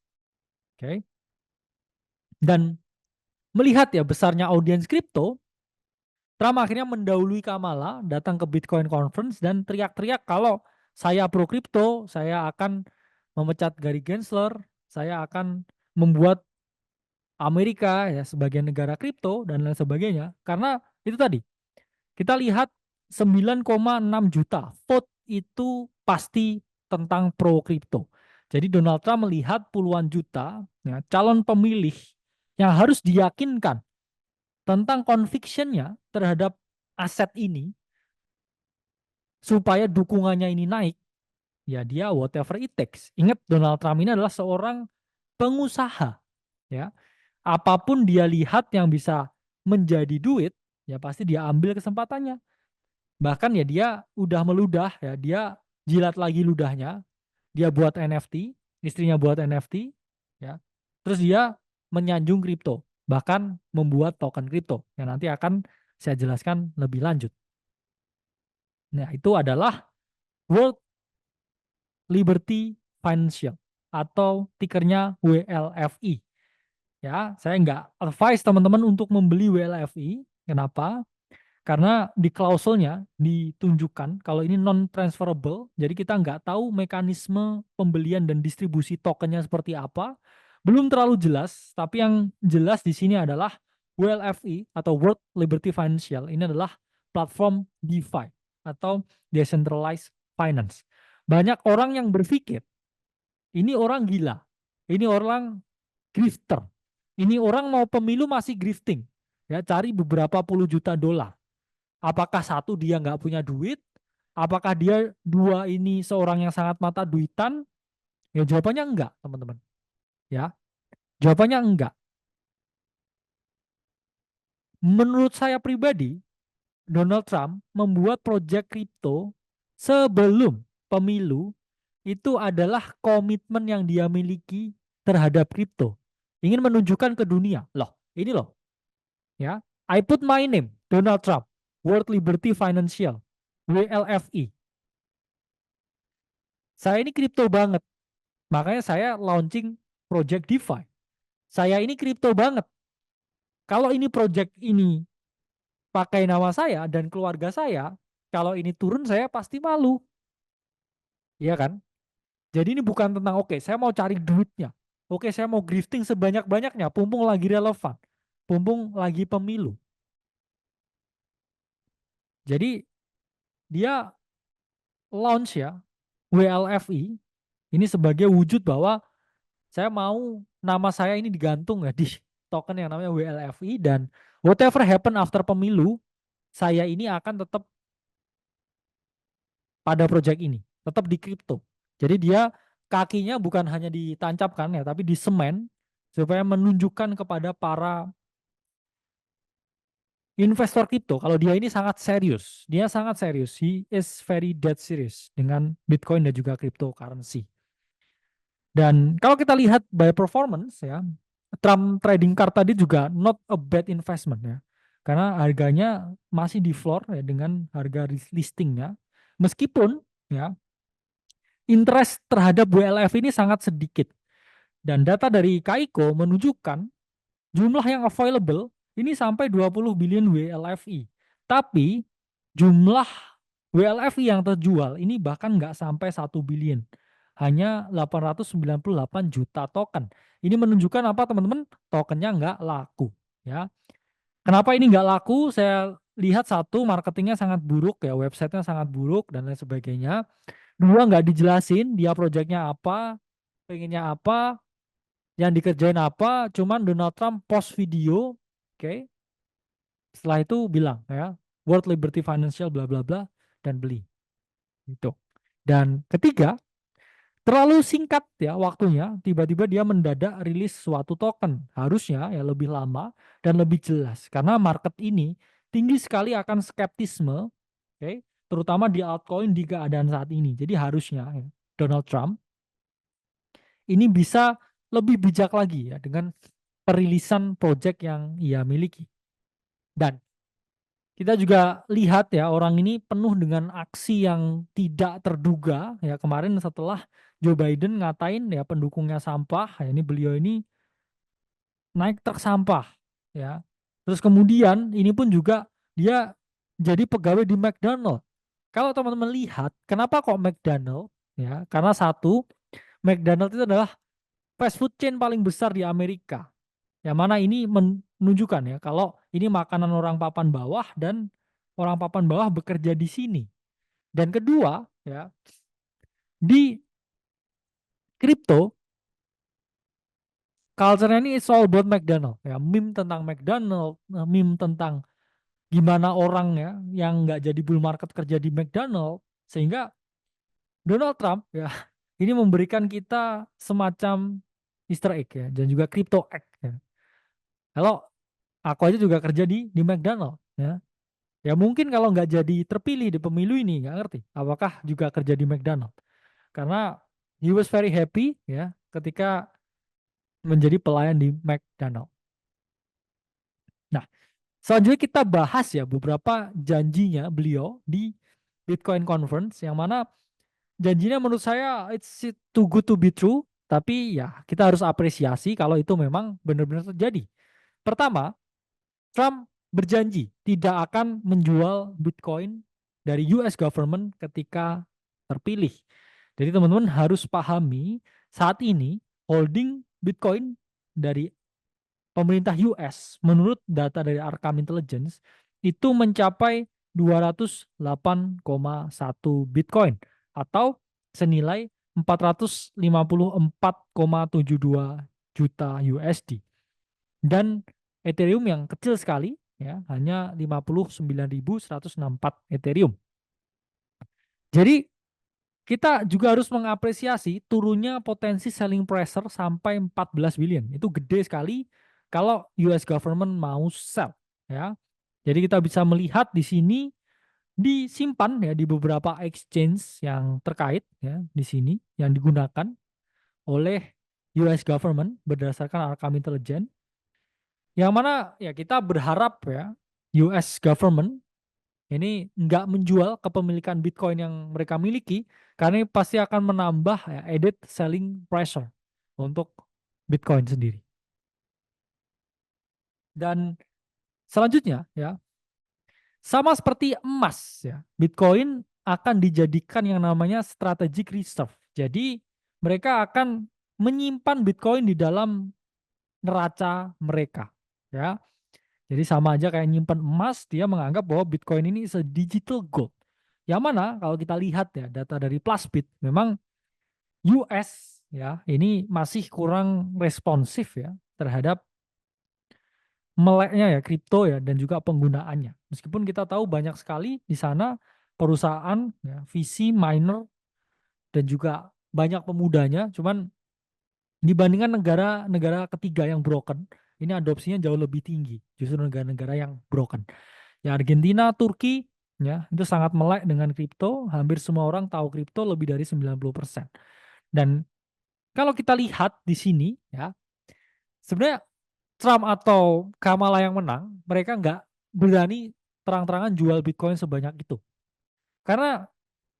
Oke. Dan melihat ya besarnya audiens kripto, Trump akhirnya mendahului Kamala datang ke Bitcoin Conference dan teriak-teriak kalau saya pro kripto, saya akan memecat Gary Gensler, saya akan membuat Amerika ya sebagai negara kripto dan lain sebagainya. Karena itu tadi, kita lihat 9,6 juta vote itu pasti tentang pro kripto. Jadi Donald Trump melihat puluhan juta ya, calon pemilih yang harus diyakinkan tentang convictionnya terhadap aset ini supaya dukungannya ini naik, ya dia whatever it takes. Ingat Donald Trump ini adalah seorang pengusaha, ya. Apapun dia lihat yang bisa menjadi duit, ya pasti dia ambil kesempatannya. Bahkan ya dia udah meludah, ya dia jilat lagi ludahnya, dia buat NFT, istrinya buat NFT, ya. Terus dia menyanjung kripto, bahkan membuat token kripto yang nanti akan saya jelaskan lebih lanjut. Nah, itu adalah World Liberty Financial atau tikernya WLFI. Ya, saya nggak advise teman-teman untuk membeli WLFI. Kenapa? Karena di klausulnya ditunjukkan kalau ini non-transferable, jadi kita nggak tahu mekanisme pembelian dan distribusi tokennya seperti apa. Belum terlalu jelas, tapi yang jelas di sini adalah WLFI atau World Liberty Financial. Ini adalah platform DeFi atau Decentralized Finance. Banyak orang yang berpikir, ini orang gila, ini orang grifter, ini orang mau pemilu masih grifting, ya cari beberapa puluh juta dolar. Apakah satu dia nggak punya duit? Apakah dia dua ini seorang yang sangat mata duitan? Ya jawabannya enggak, teman-teman. Ya, jawabannya enggak. Menurut saya pribadi, Donald Trump membuat proyek kripto sebelum pemilu itu adalah komitmen yang dia miliki terhadap kripto. Ingin menunjukkan ke dunia, loh, ini loh, ya. I put my name, Donald Trump, World Liberty Financial, WLFI. Saya ini kripto banget. Makanya saya launching project DeFi. Saya ini kripto banget. Kalau ini project ini pakai nama saya dan keluarga saya, kalau ini turun saya pasti malu. Iya kan? Jadi ini bukan tentang oke, saya mau cari duitnya. Oke, saya mau grifting sebanyak-banyaknya, pumpung lagi relevan. Pumpung lagi pemilu. Jadi dia launch ya WLFI ini sebagai wujud bahwa saya mau nama saya ini digantung ya di token yang namanya WLFI dan whatever happen after pemilu, saya ini akan tetap pada project ini, tetap di kripto. Jadi dia kakinya bukan hanya ditancapkan ya, tapi di semen supaya menunjukkan kepada para investor kripto kalau dia ini sangat serius. Dia sangat serius. He is very dead serious dengan Bitcoin dan juga cryptocurrency. Dan kalau kita lihat by performance ya, Trump trading card tadi juga not a bad investment ya. Karena harganya masih di floor ya dengan harga listingnya. Meskipun ya interest terhadap WLF ini sangat sedikit. Dan data dari Kaiko menunjukkan jumlah yang available ini sampai 20 billion WLFI. Tapi jumlah WLFI yang terjual ini bahkan nggak sampai 1 billion. Hanya 898 juta token. Ini menunjukkan apa teman-teman? Tokennya nggak laku. Ya. Kenapa ini nggak laku? Saya lihat satu, marketingnya sangat buruk ya, websitenya sangat buruk dan lain sebagainya. Dua, nggak dijelasin dia proyeknya apa, pengennya apa, yang dikerjain apa. Cuman Donald Trump post video, oke. Setelah itu bilang ya, World Liberty Financial bla bla bla dan beli. Itu. Dan ketiga, terlalu singkat ya waktunya, tiba-tiba dia mendadak rilis suatu token. Harusnya ya lebih lama dan lebih jelas karena market ini tinggi sekali akan skeptisme, oke, terutama di altcoin di keadaan saat ini. Jadi harusnya ya, Donald Trump ini bisa lebih bijak lagi ya dengan perilisan project yang ia miliki. Dan kita juga lihat ya orang ini penuh dengan aksi yang tidak terduga ya kemarin setelah Joe Biden ngatain ya pendukungnya sampah ya ini beliau ini naik truk sampah ya. Terus kemudian ini pun juga dia jadi pegawai di McDonald. Kalau teman-teman lihat kenapa kok McDonald ya? Karena satu McDonald itu adalah fast food chain paling besar di Amerika. Yang mana ini menunjukkan ya kalau ini makanan orang papan bawah dan orang papan bawah bekerja di sini. Dan kedua ya di kripto culture-nya ini it's all about McDonald ya, meme tentang McDonald, meme tentang gimana orang ya yang nggak jadi bull market kerja di McDonald sehingga Donald Trump ya ini memberikan kita semacam Easter egg ya dan juga crypto egg ya. Kalau aku aja juga kerja di McDonald ya. Ya mungkin kalau nggak jadi terpilih di pemilu ini nggak ngerti apakah juga kerja di McDonald karena he was very happy ya ketika menjadi pelayan di McDonald. Nah, selanjutnya kita bahas ya beberapa janjinya beliau di Bitcoin Conference yang mana janjinya menurut saya it's too good to be true, tapi ya kita harus apresiasi kalau itu memang benar-benar terjadi. Pertama, Trump berjanji tidak akan menjual Bitcoin dari US government ketika terpilih. Jadi teman-teman harus pahami saat ini holding Bitcoin dari pemerintah US menurut data dari Arkham Intelligence itu mencapai 208,1 Bitcoin atau senilai 454,72 juta USD. Dan Ethereum yang kecil sekali ya hanya 59.164 Ethereum. Jadi kita juga harus mengapresiasi turunnya potensi selling pressure sampai 14 billion. Itu gede sekali kalau US government mau sell ya. Jadi kita bisa melihat di sini disimpan ya di beberapa exchange yang terkait ya di sini yang digunakan oleh US government berdasarkan Arkham Intelligence. Yang mana ya kita berharap ya US government ini nggak menjual kepemilikan Bitcoin yang mereka miliki karena ini pasti akan menambah ya, added selling pressure untuk Bitcoin sendiri. Dan selanjutnya ya sama seperti emas ya, Bitcoin akan dijadikan yang namanya strategic reserve. Jadi mereka akan menyimpan Bitcoin di dalam neraca mereka ya. Jadi sama aja kayak nyimpan emas, dia menganggap bahwa Bitcoin ini is a digital gold. Yang mana kalau kita lihat ya data dari Plusbit, memang US ya ini masih kurang responsif ya terhadap meleknya ya kripto ya dan juga penggunaannya. Meskipun kita tahu banyak sekali di sana perusahaan ya, VC, miner dan juga banyak pemudanya, cuman dibandingkan negara-negara ketiga yang broken, ini adopsinya jauh lebih tinggi. Justru negara-negara yang broken. Ya Argentina, Turki, ya itu sangat melek dengan kripto. Hampir semua orang tahu kripto lebih dari 90%. Dan kalau kita lihat di sini, ya sebenarnya Trump atau Kamala yang menang, mereka nggak berani terang-terangan jual Bitcoin sebanyak itu. Karena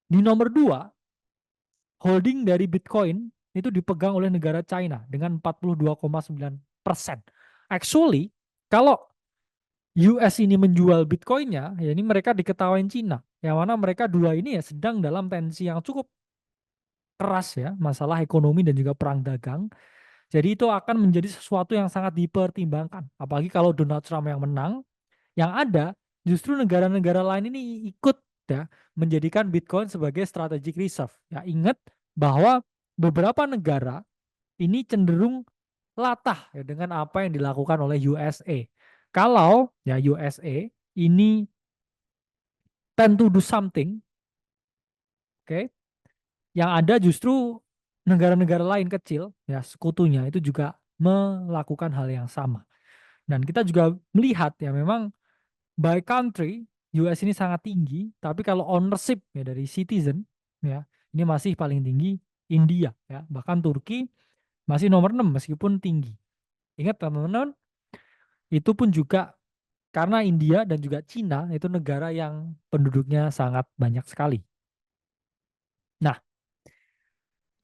di nomor 2, holding dari Bitcoin itu dipegang oleh negara China dengan 42,9%. Actually, kalau US ini menjual Bitcoinnya, ya ini mereka diketawain Cina. Yang mana mereka dua ini ya sedang dalam tensi yang cukup keras ya, masalah ekonomi dan juga perang dagang. Jadi itu akan menjadi sesuatu yang sangat dipertimbangkan. Apalagi kalau Donald Trump yang menang, yang ada justru negara-negara lain ini ikut ya menjadikan Bitcoin sebagai strategic reserve. Ya ingat bahwa beberapa negara ini cenderung latah ya, dengan apa yang dilakukan oleh USA. Kalau ya USA ini tend to do something, oke, okay, yang ada justru negara-negara lain kecil ya sekutunya itu juga melakukan hal yang sama. Dan kita juga melihat ya memang by country US ini sangat tinggi, tapi kalau ownership ya dari citizen ya ini masih paling tinggi India ya, bahkan Turki masih nomor 6 meskipun tinggi. Ingat teman-teman, itu pun juga karena India dan juga Cina itu negara yang penduduknya sangat banyak sekali. Nah,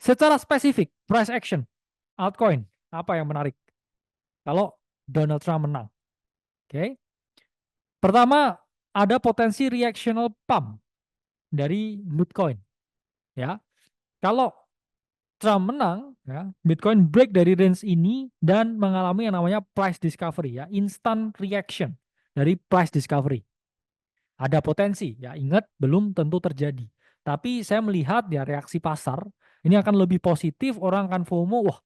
secara spesifik price action altcoin apa yang menarik kalau Donald Trump menang? Oke. Okay. Pertama, ada potensi reactional pump dari Bitcoin ya. Kalau Trump menang, ya, Bitcoin break dari range ini dan mengalami yang namanya price discovery, ya, instant reaction dari price discovery. Ada potensi, ya, ingat belum tentu terjadi. Tapi saya melihat ya reaksi pasar ini akan lebih positif, orang akan FOMO, wah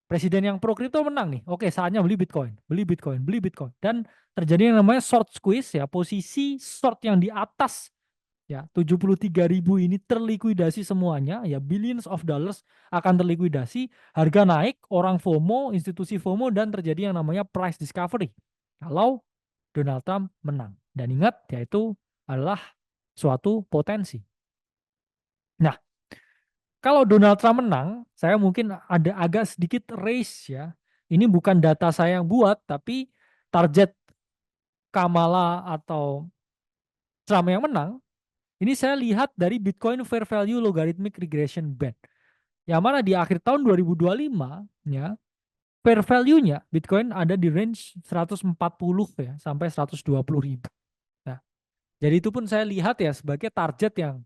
presiden yang pro kripto menang nih, oke saatnya beli Bitcoin, beli Bitcoin, beli Bitcoin. Dan terjadi yang namanya short squeeze, ya posisi short yang di atas ya 73.000 ini terlikuidasi semuanya ya billions of dollars akan terlikuidasi, harga naik, orang FOMO, institusi FOMO dan terjadi yang namanya price discovery kalau Donald Trump menang. Dan ingat ya itu adalah suatu potensi. Nah, kalau Donald Trump menang, saya mungkin ada agak sedikit raise ya. Ini bukan data saya yang buat, tapi target Kamala atau Trump yang menang ini saya lihat dari Bitcoin Fair Value Logarithmic Regression Band. Yang mana di akhir tahun 2025 ya, fair value-nya Bitcoin ada di range 140 ya sampai 120.000. Nah, jadi itu pun saya lihat ya sebagai target yang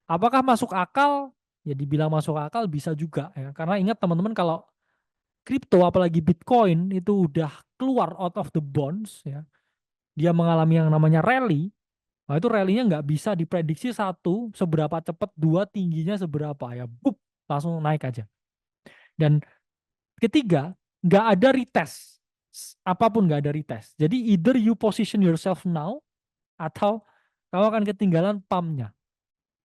apakah masuk akal? Ya dibilang masuk akal bisa juga ya. Karena ingat teman-teman kalau kripto apalagi Bitcoin itu udah keluar out of the bonds ya. Dia mengalami yang namanya rally. Nah, itu rally-nya nggak bisa diprediksi satu seberapa cepat, dua tingginya seberapa ya. Bup, langsung naik aja. Dan ketiga, nggak ada retest. Apapun nggak ada retest. Jadi either you position yourself now atau kamu akan ketinggalan pump-nya.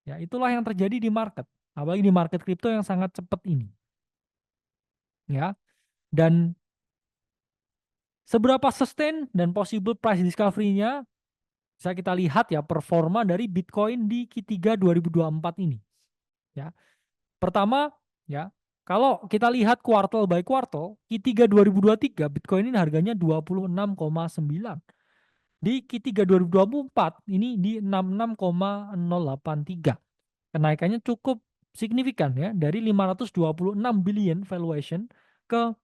Ya, itulah yang terjadi di market. Apalagi di market kripto yang sangat cepat ini. Ya. Dan seberapa sustain dan possible price discovery-nya bisa kita lihat ya performa dari Bitcoin di Q3 2024 ini. Ya. Pertama, ya, kalau kita lihat kuartal by kuartal, Q3 2023 Bitcoin ini harganya 26,9. Di Q3 2024 ini di 66,083. Kenaikannya cukup signifikan ya dari 526 billion valuation ke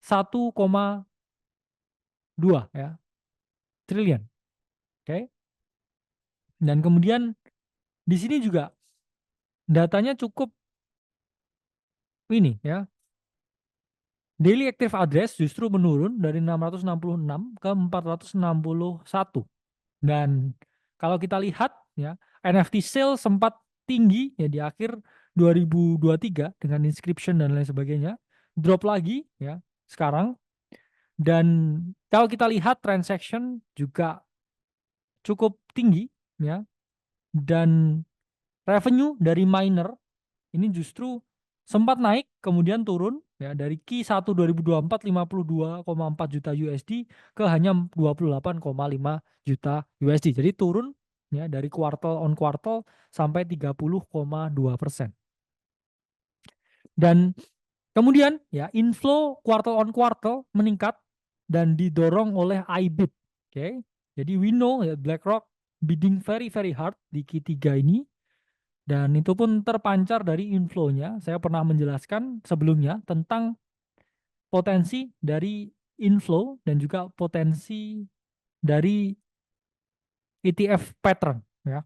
1,2 ya triliun. Oke. Dan kemudian di sini juga datanya cukup ini ya. Daily active address justru menurun dari 666 ke 461. Dan kalau kita lihat ya, NFT sale sempat tinggi ya di akhir 2023 dengan inscription dan lain sebagainya, drop lagi ya sekarang. Dan kalau kita lihat transaction juga cukup tinggi ya, dan revenue dari miner ini justru sempat naik kemudian turun ya dari Q1 2024 52,4 juta USD ke hanya 28,5 juta USD. Jadi turun ya dari kuartal on kuartal sampai 30,2%. Dan kemudian ya inflow kuartal on kuartal meningkat dan didorong oleh IBIT. Oke. Jadi we know ya BlackRock bidding very very hard di Q3 ini. Dan itu pun terpancar dari inflow-nya. Saya pernah menjelaskan sebelumnya tentang potensi dari inflow dan juga potensi dari ETF pattern ya.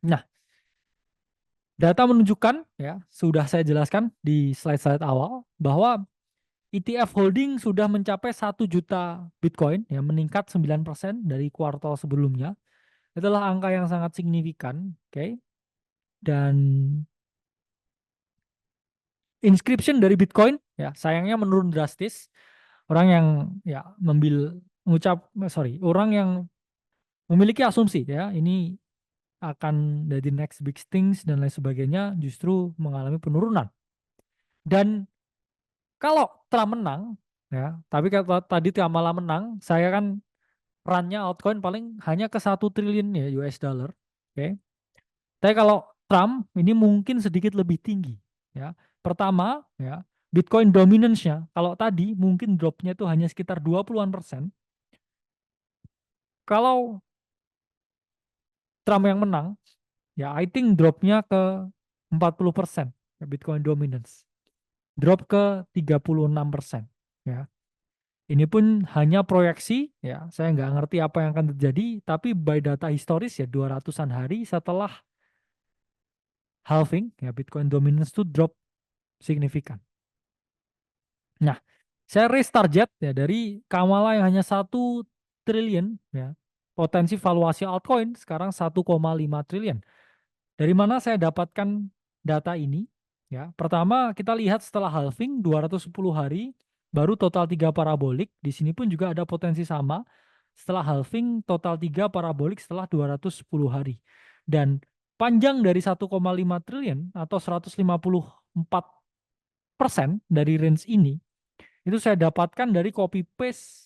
Nah, data menunjukkan ya, sudah saya jelaskan di slide-slide awal bahwa ETF holding sudah mencapai 1 juta Bitcoin ya, meningkat 9% dari kuartal sebelumnya. Itulah angka yang sangat signifikan, oke. Dan inscription dari Bitcoin ya sayangnya menurun drastis. Orang yang ya orang yang memiliki asumsi ya ini akan jadi next big things dan lain sebagainya justru mengalami penurunan. Dan kalau Trump menang ya, tapi kalau tadi Kamala menang, saya kan run-nya altcoin paling hanya ke 1 triliun ya US dollar. Oke. Tapi kalau Trump ini mungkin sedikit lebih tinggi ya. Pertama ya, Bitcoin dominance-nya kalau tadi mungkin drop-nya itu hanya sekitar 20-an%. Kalau Trump yang menang, ya I think drop-nya ke 40% ya, Bitcoin dominance. Drop ke 36% ya. Ini pun hanya proyeksi ya, saya nggak ngerti apa yang akan terjadi, tapi by data historis ya 200-an hari setelah halving ya Bitcoin dominance itu drop signifikan. Nah, saya raise target ya dari Kamala yang hanya 1 triliun ya. Potensi valuasi altcoin sekarang 1,5 triliun. Dari mana saya dapatkan data ini? Ya, pertama kita lihat setelah halving 210 hari baru total 3 parabolik. Di sini pun juga ada potensi sama. Setelah halving total 3 parabolik setelah 210 hari. Dan panjang dari 1,5 triliun atau 154% dari range ini itu saya dapatkan dari copy paste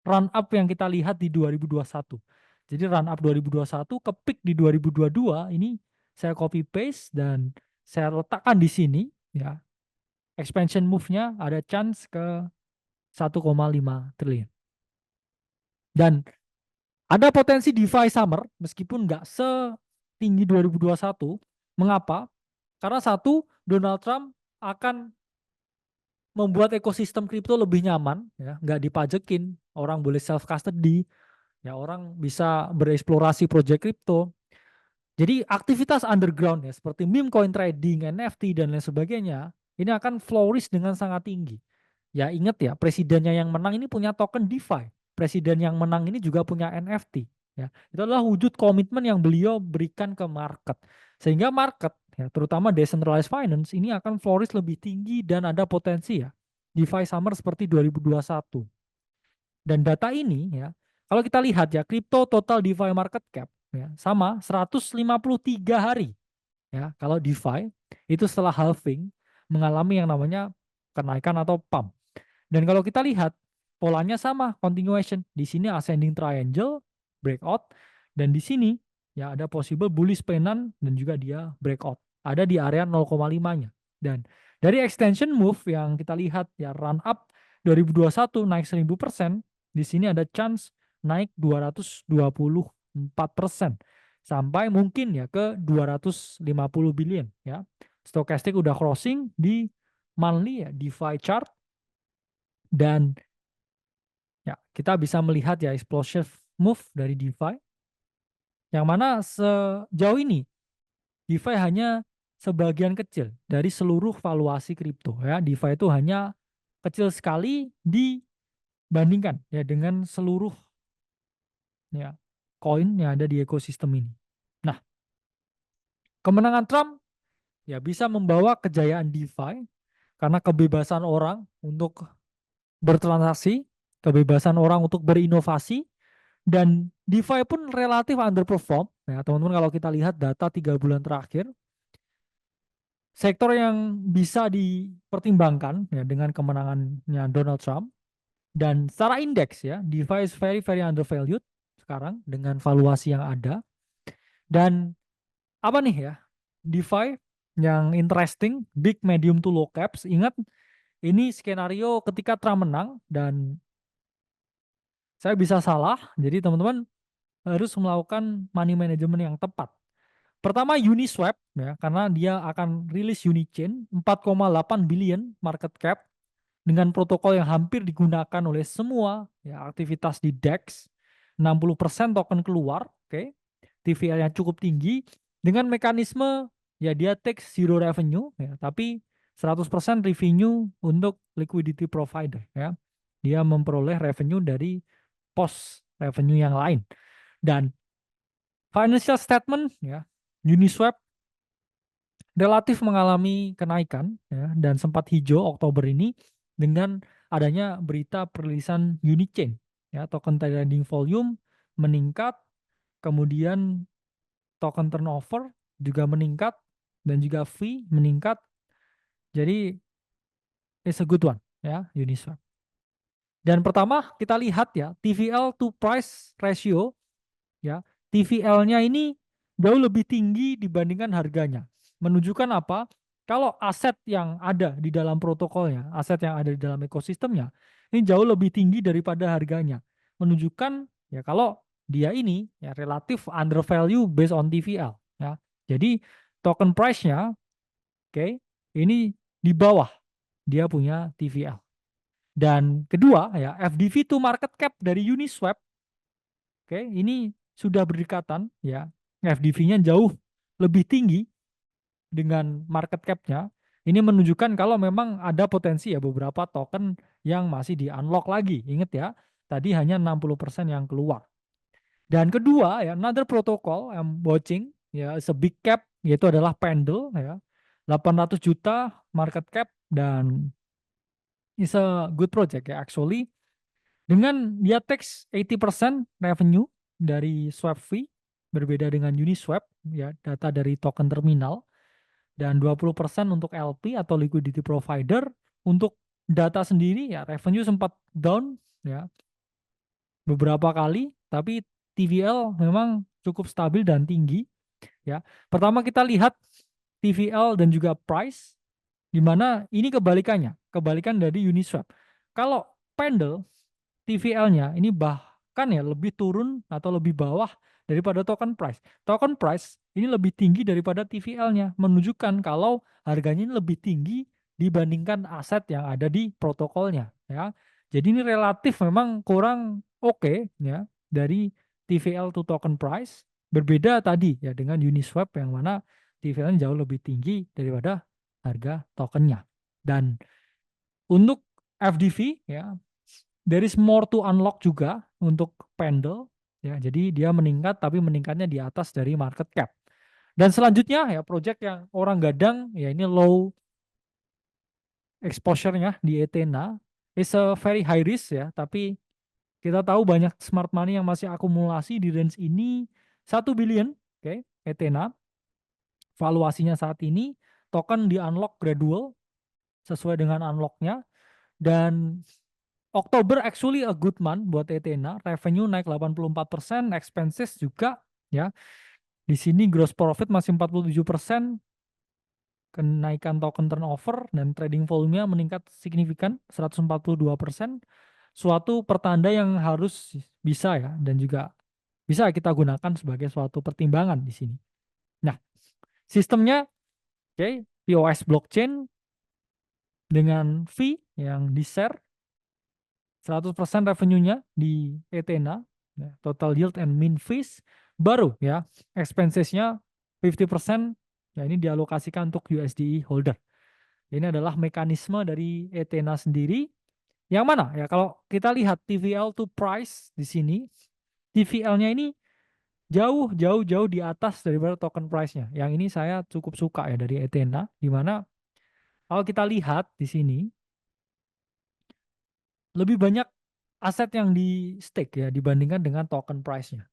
run up yang kita lihat di 2021. Jadi run up 2021 ke peak di 2022 ini saya copy paste dan saya letakkan di sini ya. Expansion move-nya ada chance ke 1,5 triliun. Dan ada potensi DeFi summer meskipun nggak setinggi 2021. Mengapa? Karena satu, Donald Trump akan membuat ekosistem kripto lebih nyaman, ya, nggak dipajekin, orang boleh self custody, ya, orang bisa bereksplorasi proyek kripto. Jadi aktivitas underground ya seperti meme coin trading, NFT dan lain sebagainya ini akan flourish dengan sangat tinggi. Ya ingat ya, presidennya yang menang ini punya token DeFi. Presiden yang menang ini juga punya NFT. Ya, itu adalah wujud komitmen yang beliau berikan ke market. Sehingga market, ya, terutama decentralized finance ini akan flourish lebih tinggi dan ada potensi ya. DeFi summer seperti 2021. Dan data ini ya, kalau kita lihat ya, crypto total DeFi market cap ya, sama 153 hari ya. Kalau DeFi itu setelah halving mengalami yang namanya kenaikan atau pump. Dan kalau kita lihat polanya sama, continuation. Di sini ascending triangle, breakout, dan di sini ya ada possible bullish pennant dan juga dia breakout. Ada di area 0,5-nya. Dan dari extension move yang kita lihat ya run up 2021 naik 1000%, di sini ada chance naik 224% sampai mungkin ya ke 250 billion ya. Stochastic udah crossing di monthly ya DeFi chart dan ya kita bisa melihat ya explosive move dari DeFi yang mana sejauh ini DeFi hanya sebagian kecil dari seluruh valuasi kripto ya. DeFi itu hanya kecil sekali dibandingkan ya dengan seluruh ya koin yang ada di ekosistem ini. Nah, kemenangan Trump ya bisa membawa kejayaan DeFi karena kebebasan orang untuk bertransaksi, kebebasan orang untuk berinovasi, dan DeFi pun relatif underperform. Ya, teman-teman kalau kita lihat data 3 bulan terakhir, sektor yang bisa dipertimbangkan ya dengan kemenangannya Donald Trump dan secara indeks ya, DeFi is very very undervalued sekarang dengan valuasi yang ada. Dan apa nih ya? DeFi yang interesting, big, medium to low caps. Ingat ini skenario ketika Trump menang dan saya bisa salah. Jadi teman-teman harus melakukan money management yang tepat. Pertama Uniswap ya karena dia akan rilis Unichain 4,8 billion market cap dengan protokol yang hampir digunakan oleh semua ya aktivitas di DEX. 60% token keluar, oke. TVL yang cukup tinggi dengan mekanisme ya dia take zero revenue ya tapi 100% revenue untuk liquidity provider ya. Dia memperoleh revenue dari post revenue yang lain. Dan financial statement ya Uniswap relatif mengalami kenaikan ya, dan sempat hijau Oktober ini dengan adanya berita perilisan Unichain ya token trading volume meningkat, kemudian token turnover juga meningkat dan juga fee meningkat. Jadi it's a good one ya Uniswap. Dan pertama kita lihat ya TVL to price ratio ya. TVL-nya ini jauh lebih tinggi dibandingkan harganya. Menunjukkan apa? Kalau aset yang ada di dalam protokolnya, aset yang ada di dalam ekosistemnya, ini jauh lebih tinggi daripada harganya. Menunjukkan ya kalau dia ini ya relatif undervalue based on TVL ya. Jadi token price-nya oke, ini di bawah dia punya TVL. Dan kedua ya FDV to market cap dari Uniswap oke, ini sudah berdekatan ya. FDV-nya jauh lebih tinggi dengan market cap-nya. Ini menunjukkan kalau memang ada potensi ya beberapa token yang masih di-unlock lagi. Ingat ya, tadi hanya 60% yang keluar. Dan kedua ya, another protocol I'm watching ya, is a big cap yaitu adalah Pendle ya. 800 juta market cap dan is a good project ya actually. Dengan dia tax 80% revenue dari swap fee, berbeda dengan Uniswap, ya data dari token terminal, dan 20% untuk LP atau liquidity provider. Untuk data sendiri ya revenue sempat down ya beberapa kali, tapi TVL memang cukup stabil dan tinggi. Ya, pertama kita lihat TVL dan juga price, di mana ini kebalikan dari Uniswap. Kalau Pendle TVL-nya ini bahkan ya lebih turun atau lebih bawah daripada token price. Token price ini lebih tinggi daripada TVL-nya, menunjukkan kalau harganya ini lebih tinggi dibandingkan aset yang ada di protokolnya ya. Jadi ini relatif memang kurang oke ya dari TVL to token price, berbeda tadi ya dengan Uniswap yang mana TVL-nya jauh lebih tinggi daripada harga tokennya. Dan untuk FDV ya, there is more to unlock juga untuk Pendle ya. Jadi dia meningkat tapi meningkatnya di atas dari market cap. Dan selanjutnya ya project yang orang gadang ya ini low exposure-nya di Ethena is a very high risk ya, tapi kita tahu banyak smart money yang masih akumulasi di range ini 1 billion, oke, Ethena. Valuasinya saat ini token di unlock gradual sesuai dengan unlocknya, dan Oktober actually a good month buat Ethena, revenue naik 84%, expenses juga ya. Di sini gross profit masih 47%, kenaikan token turnover dan trading volume-nya meningkat signifikan 142%, suatu pertanda yang harus bisa ya dan juga bisa kita gunakan sebagai suatu pertimbangan di sini. Nah, sistemnya oke, POS blockchain dengan fee yang di-share 100% revenue-nya di Ethena, ya, total yield and min fees, baru ya expenses-nya 50% ya ini dialokasikan untuk USDE holder. Ini adalah mekanisme dari Ethena sendiri. Yang mana ya kalau kita lihat TVL to price di sini, TVL-nya ini jauh di atas daripada token price-nya. Yang ini saya cukup suka ya dari Ethena, di mana kalau kita lihat di sini lebih banyak aset yang di stake ya dibandingkan dengan token price-nya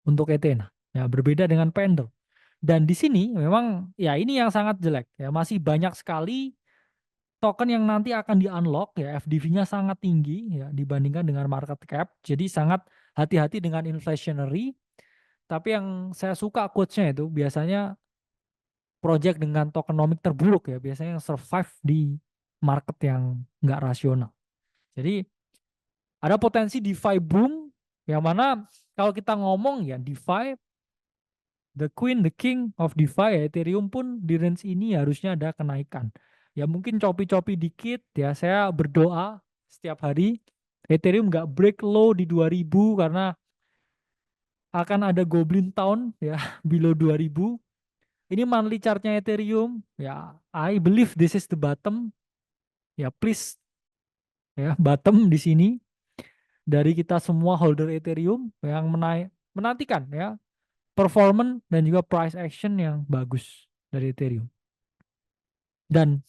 untuk Ethena. Ya berbeda dengan Pendle. Dan di sini memang ya ini yang sangat jelek ya, masih banyak sekali token yang nanti akan di-unlock ya, FDV-nya sangat tinggi ya dibandingkan dengan market cap. Jadi sangat hati-hati dengan inflationary. Tapi yang saya suka quotes-nya itu biasanya project dengan tokenomic terburuk ya, biasanya yang survive di market yang nggak rasional. Jadi ada potensi DeFi boom yang mana kalau kita ngomong ya DeFi, the queen, the king of DeFi ya, Ethereum pun di range ini harusnya ada kenaikan. Ya mungkin copi-copi dikit ya, saya berdoa setiap hari Ethereum nggak break low di 2000 karena akan ada Goblin Town ya below 2000. Ini monthly chartnya Ethereum ya, I believe this is the bottom ya, please ya bottom di sini dari kita semua holder Ethereum yang menantikan ya performance dan juga price action yang bagus dari Ethereum. Dan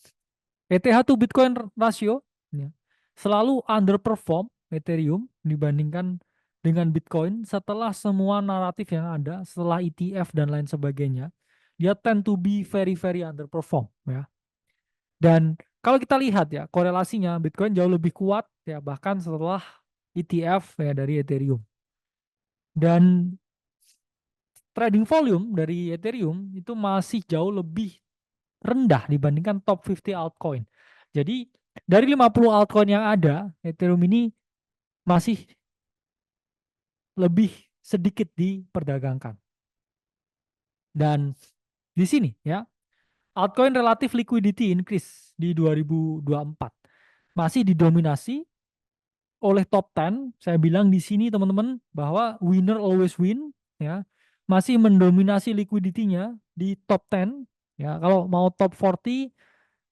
ETH to Bitcoin rasio ya, selalu underperform Ethereum dibandingkan dengan Bitcoin setelah semua naratif yang ada, setelah ETF dan lain sebagainya, dia tend to be very underperform ya. Dan kalau kita lihat ya korelasinya Bitcoin jauh lebih kuat ya bahkan setelah ETF ya dari Ethereum. Dan trading volume dari Ethereum itu masih jauh lebih rendah dibandingkan top 50 altcoin. Jadi dari 50 altcoin yang ada, Ethereum ini masih lebih sedikit diperdagangkan. Dan di sini ya, altcoin relatif liquidity increase di 2024 masih didominasi oleh top 10. Saya bilang di sini teman-teman bahwa winner always win ya. Masih mendominasi liquidity-nya di top 10 ya. Kalau mau top 40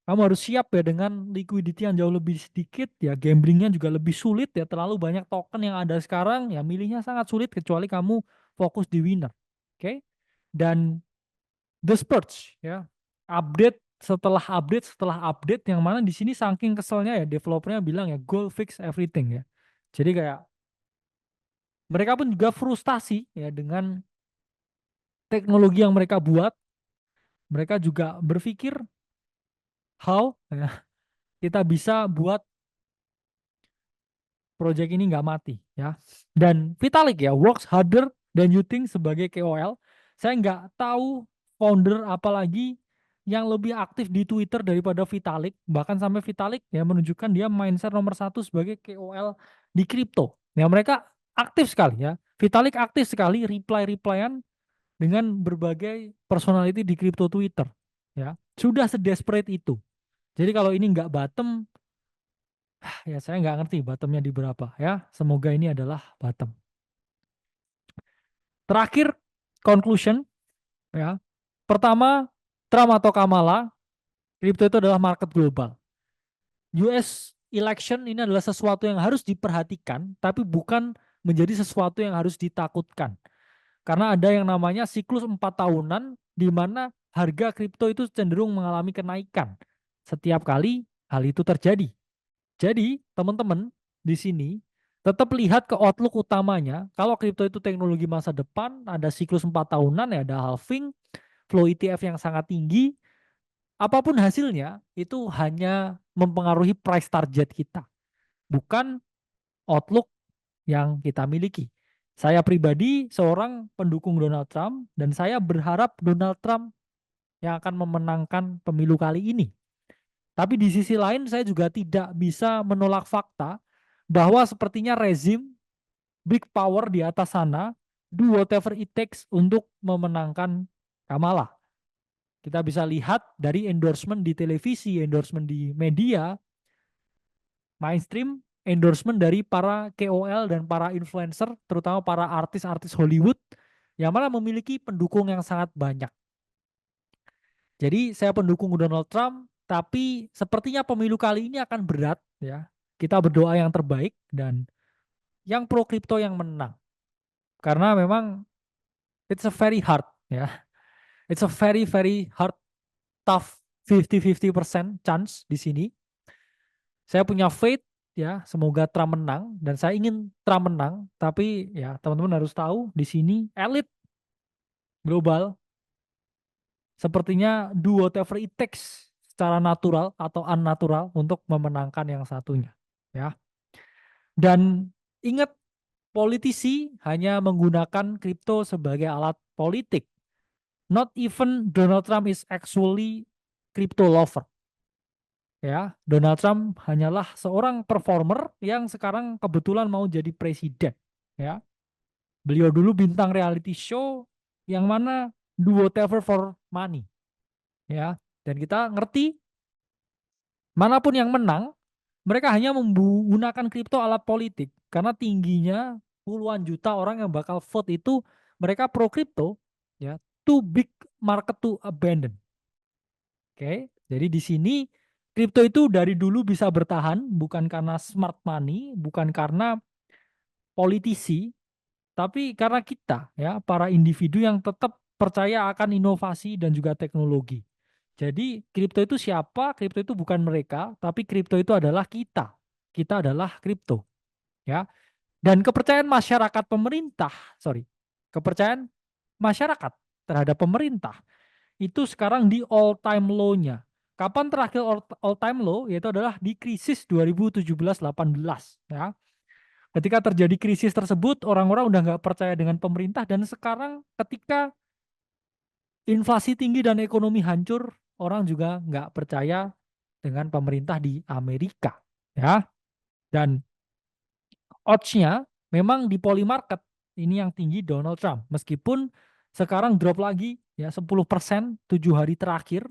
kamu harus siap ya dengan liquidity yang jauh lebih sedikit ya, gamblingnya juga lebih sulit ya, terlalu banyak token yang ada sekarang ya, milihnya sangat sulit kecuali kamu fokus di winner. Oke. Dan the spurge ya, update setelah update yang mana di sini saking keselnya ya developernya bilang ya goal fix everything ya. Jadi kayak mereka pun juga frustasi ya dengan teknologi yang mereka buat. Mereka juga berpikir how ya, kita bisa buat project ini nggak mati ya. Dan Vitalik ya works harder than you think sebagai KOL. Saya nggak tahu founder apalagi yang lebih aktif di Twitter daripada Vitalik. Bahkan sampai Vitalik ya menunjukkan dia mindset nomor 1 sebagai KOL di kripto. Ya mereka aktif sekali ya. Vitalik aktif sekali reply-replyan dengan berbagai personality di kripto Twitter. Ya sudah sedesperate itu. Jadi kalau ini nggak bottom, ya saya nggak ngerti bottomnya di berapa ya. Semoga ini adalah bottom. Terakhir, conclusion ya. Pertama, Trump atau Kamala, kripto itu adalah market global. US election ini adalah sesuatu yang harus diperhatikan, tapi bukan menjadi sesuatu yang harus ditakutkan. Karena ada yang namanya siklus 4 tahunan, di mana harga kripto itu cenderung mengalami kenaikan setiap kali hal itu terjadi. Jadi, teman-teman di sini tetap lihat ke outlook utamanya. Kalau kripto itu teknologi masa depan, ada siklus 4 tahunan, ya ada halving, flow ETF yang sangat tinggi, apapun hasilnya itu hanya mempengaruhi price target kita, bukan outlook yang kita miliki. Saya pribadi seorang pendukung Donald Trump dan saya berharap Donald Trump yang akan memenangkan pemilu kali ini. Tapi di sisi lain saya juga tidak bisa menolak fakta bahwa sepertinya rezim big power di atas sana do whatever it takes untuk memenangkan Kamala. Kita bisa lihat dari endorsement di televisi, endorsement di media, mainstream, endorsement dari para KOL dan para influencer, terutama para artis-artis Hollywood, yang mana memiliki pendukung yang sangat banyak. Jadi saya pendukung Donald Trump, tapi sepertinya pemilu kali ini akan berat ya. Kita berdoa yang terbaik dan yang pro kripto yang menang. Karena memang it's a very hard ya. It's a very very hard tough 50-50% chance di sini. Saya punya faith ya, semoga Trump menang dan saya ingin Trump menang, tapi ya teman-teman harus tahu di sini elit global sepertinya do whatever it takes secara natural atau unnatural untuk memenangkan yang satunya ya. Dan ingat, politisi hanya menggunakan kripto sebagai alat politik. Not even Donald Trump is actually crypto lover. Ya, Donald Trump hanyalah seorang performer yang sekarang kebetulan mau jadi presiden. Ya, beliau dulu bintang reality show yang mana do whatever for money. Ya, dan kita ngerti manapun yang menang, mereka hanya menggunakan kripto alat politik karena tingginya puluhan juta orang yang bakal vote itu mereka pro kripto, ya, too big market to abandon. Oke, jadi di sini kripto itu dari dulu bisa bertahan bukan karena smart money, bukan karena politisi, tapi karena kita ya para individu yang tetap percaya akan inovasi dan juga teknologi. Jadi kripto itu siapa? Kripto itu bukan mereka, tapi kripto itu adalah kita. Kita adalah kripto, ya. Dan kepercayaan masyarakat kepercayaan masyarakat terhadap pemerintah itu sekarang di all time low-nya. Kapan terakhir all time low? Yaitu adalah di krisis 2017-18 ya. Ketika terjadi krisis tersebut, orang-orang udah nggak percaya dengan pemerintah dan sekarang ketika inflasi tinggi dan ekonomi hancur, orang juga nggak percaya dengan pemerintah di Amerika ya. Dan odds-nya memang di Polymarket ini yang tinggi Donald Trump. Meskipun sekarang drop lagi ya 10% 7 hari terakhir.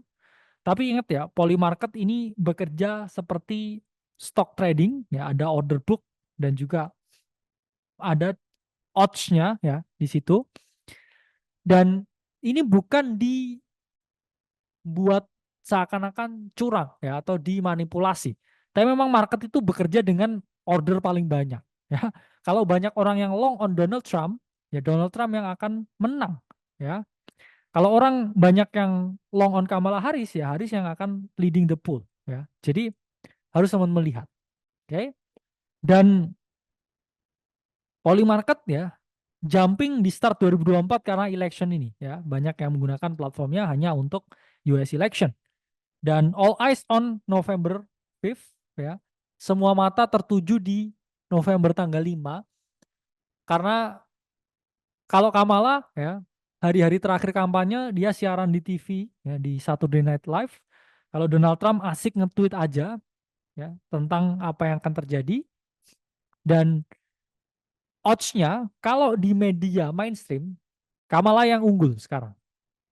Tapi ingat ya, Polymarket ini bekerja seperti stock trading ya, ada order book dan juga ada odds-nya ya di situ. Dan ini bukan dibuat seakan-akan curang ya atau dimanipulasi. Tapi memang market itu bekerja dengan order paling banyak ya. Kalau banyak orang yang long on Donald Trump, ya Donald Trump yang akan menang ya. Kalau orang banyak yang long on Kamala Harris, ya Harris yang akan leading the pool ya. Jadi harus teman melihat. Oke. Dan Polymarket ya jumping di start 2024 karena election ini ya. Banyak yang menggunakan platformnya hanya untuk US election. Dan all eyes on November 5th ya. Semua mata tertuju di November tanggal 5 karena kalau Kamala ya hari-hari terakhir kampanye dia siaran di TV ya di Saturday Night Live. Kalau Donald Trump asik nge-tweet aja ya tentang apa yang akan terjadi dan odds-nya kalau di media mainstream Kamala yang unggul sekarang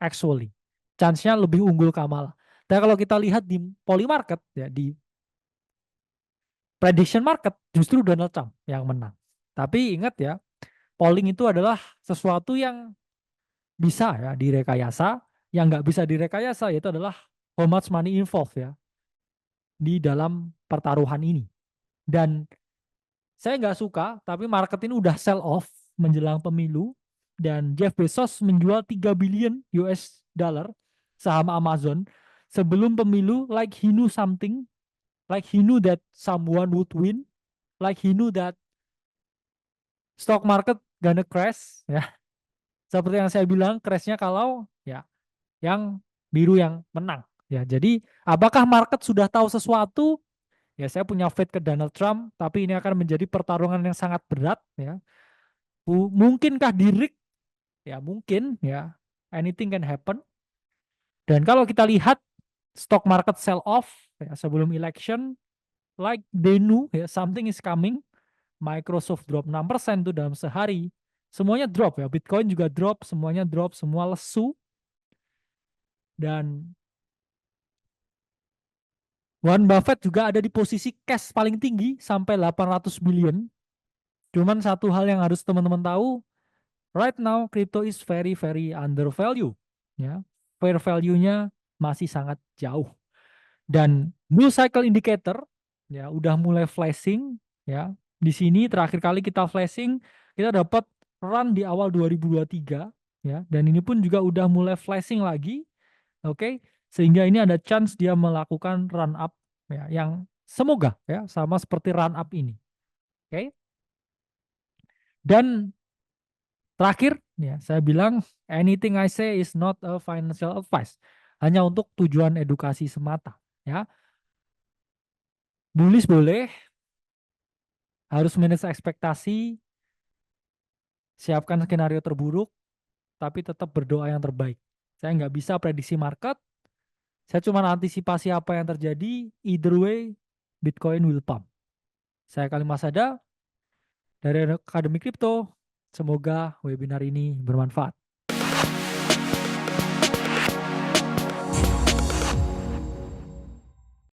actually. Chance-nya lebih unggul Kamala. Tapi kalau kita lihat di Polymarket ya, di prediction market justru Donald Trump yang menang. Tapi ingat ya, polling itu adalah sesuatu yang bisa ya direkayasa, yang nggak bisa direkayasa yaitu adalah how much money involved ya di dalam pertaruhan ini. Dan saya nggak suka, tapi market ini udah sell off menjelang pemilu dan Jeff Bezos menjual 3 billion US dollar saham Amazon sebelum pemilu, like he knew something, like he knew that someone would win, like he knew that stock market gonna crash ya. Seperti yang saya bilang, crashnya kalau ya yang biru yang menang ya. Jadi apakah market sudah tahu sesuatu? Ya, saya punya faith ke Donald Trump, tapi ini akan menjadi pertarungan yang sangat berat ya. Mungkinkah dirik? Ya mungkin ya. Anything can happen. Dan kalau kita lihat stock market sell off ya, sebelum election, like they knew ya something is coming. Microsoft drop 6% tuh dalam sehari. Semuanya drop ya. Bitcoin juga drop, semuanya drop, semua lesu. Dan Warren Buffett juga ada di posisi cash paling tinggi sampai 800 billion. Cuman satu hal yang harus teman-teman tahu, right now crypto is very very undervalue. Ya, fair value-nya masih sangat jauh. Dan bull cycle indicator ya udah mulai flashing ya. Di sini terakhir kali kita flashing kita dapat run di awal 2023 ya, dan ini pun juga udah mulai flashing lagi. Oke, sehingga ini ada chance dia melakukan run up ya yang semoga ya sama seperti run up ini. Oke. Dan terakhir ya saya bilang anything I say is not a financial advice. Hanya untuk tujuan edukasi semata ya. Bullish boleh, harus manage ekspektasi, siapkan skenario terburuk, tapi tetap berdoa yang terbaik. Saya nggak bisa prediksi market, saya cuma antisipasi apa yang terjadi, either way, Bitcoin will pump. Saya Khalil Masada dari Akademi Kripto, semoga webinar ini bermanfaat.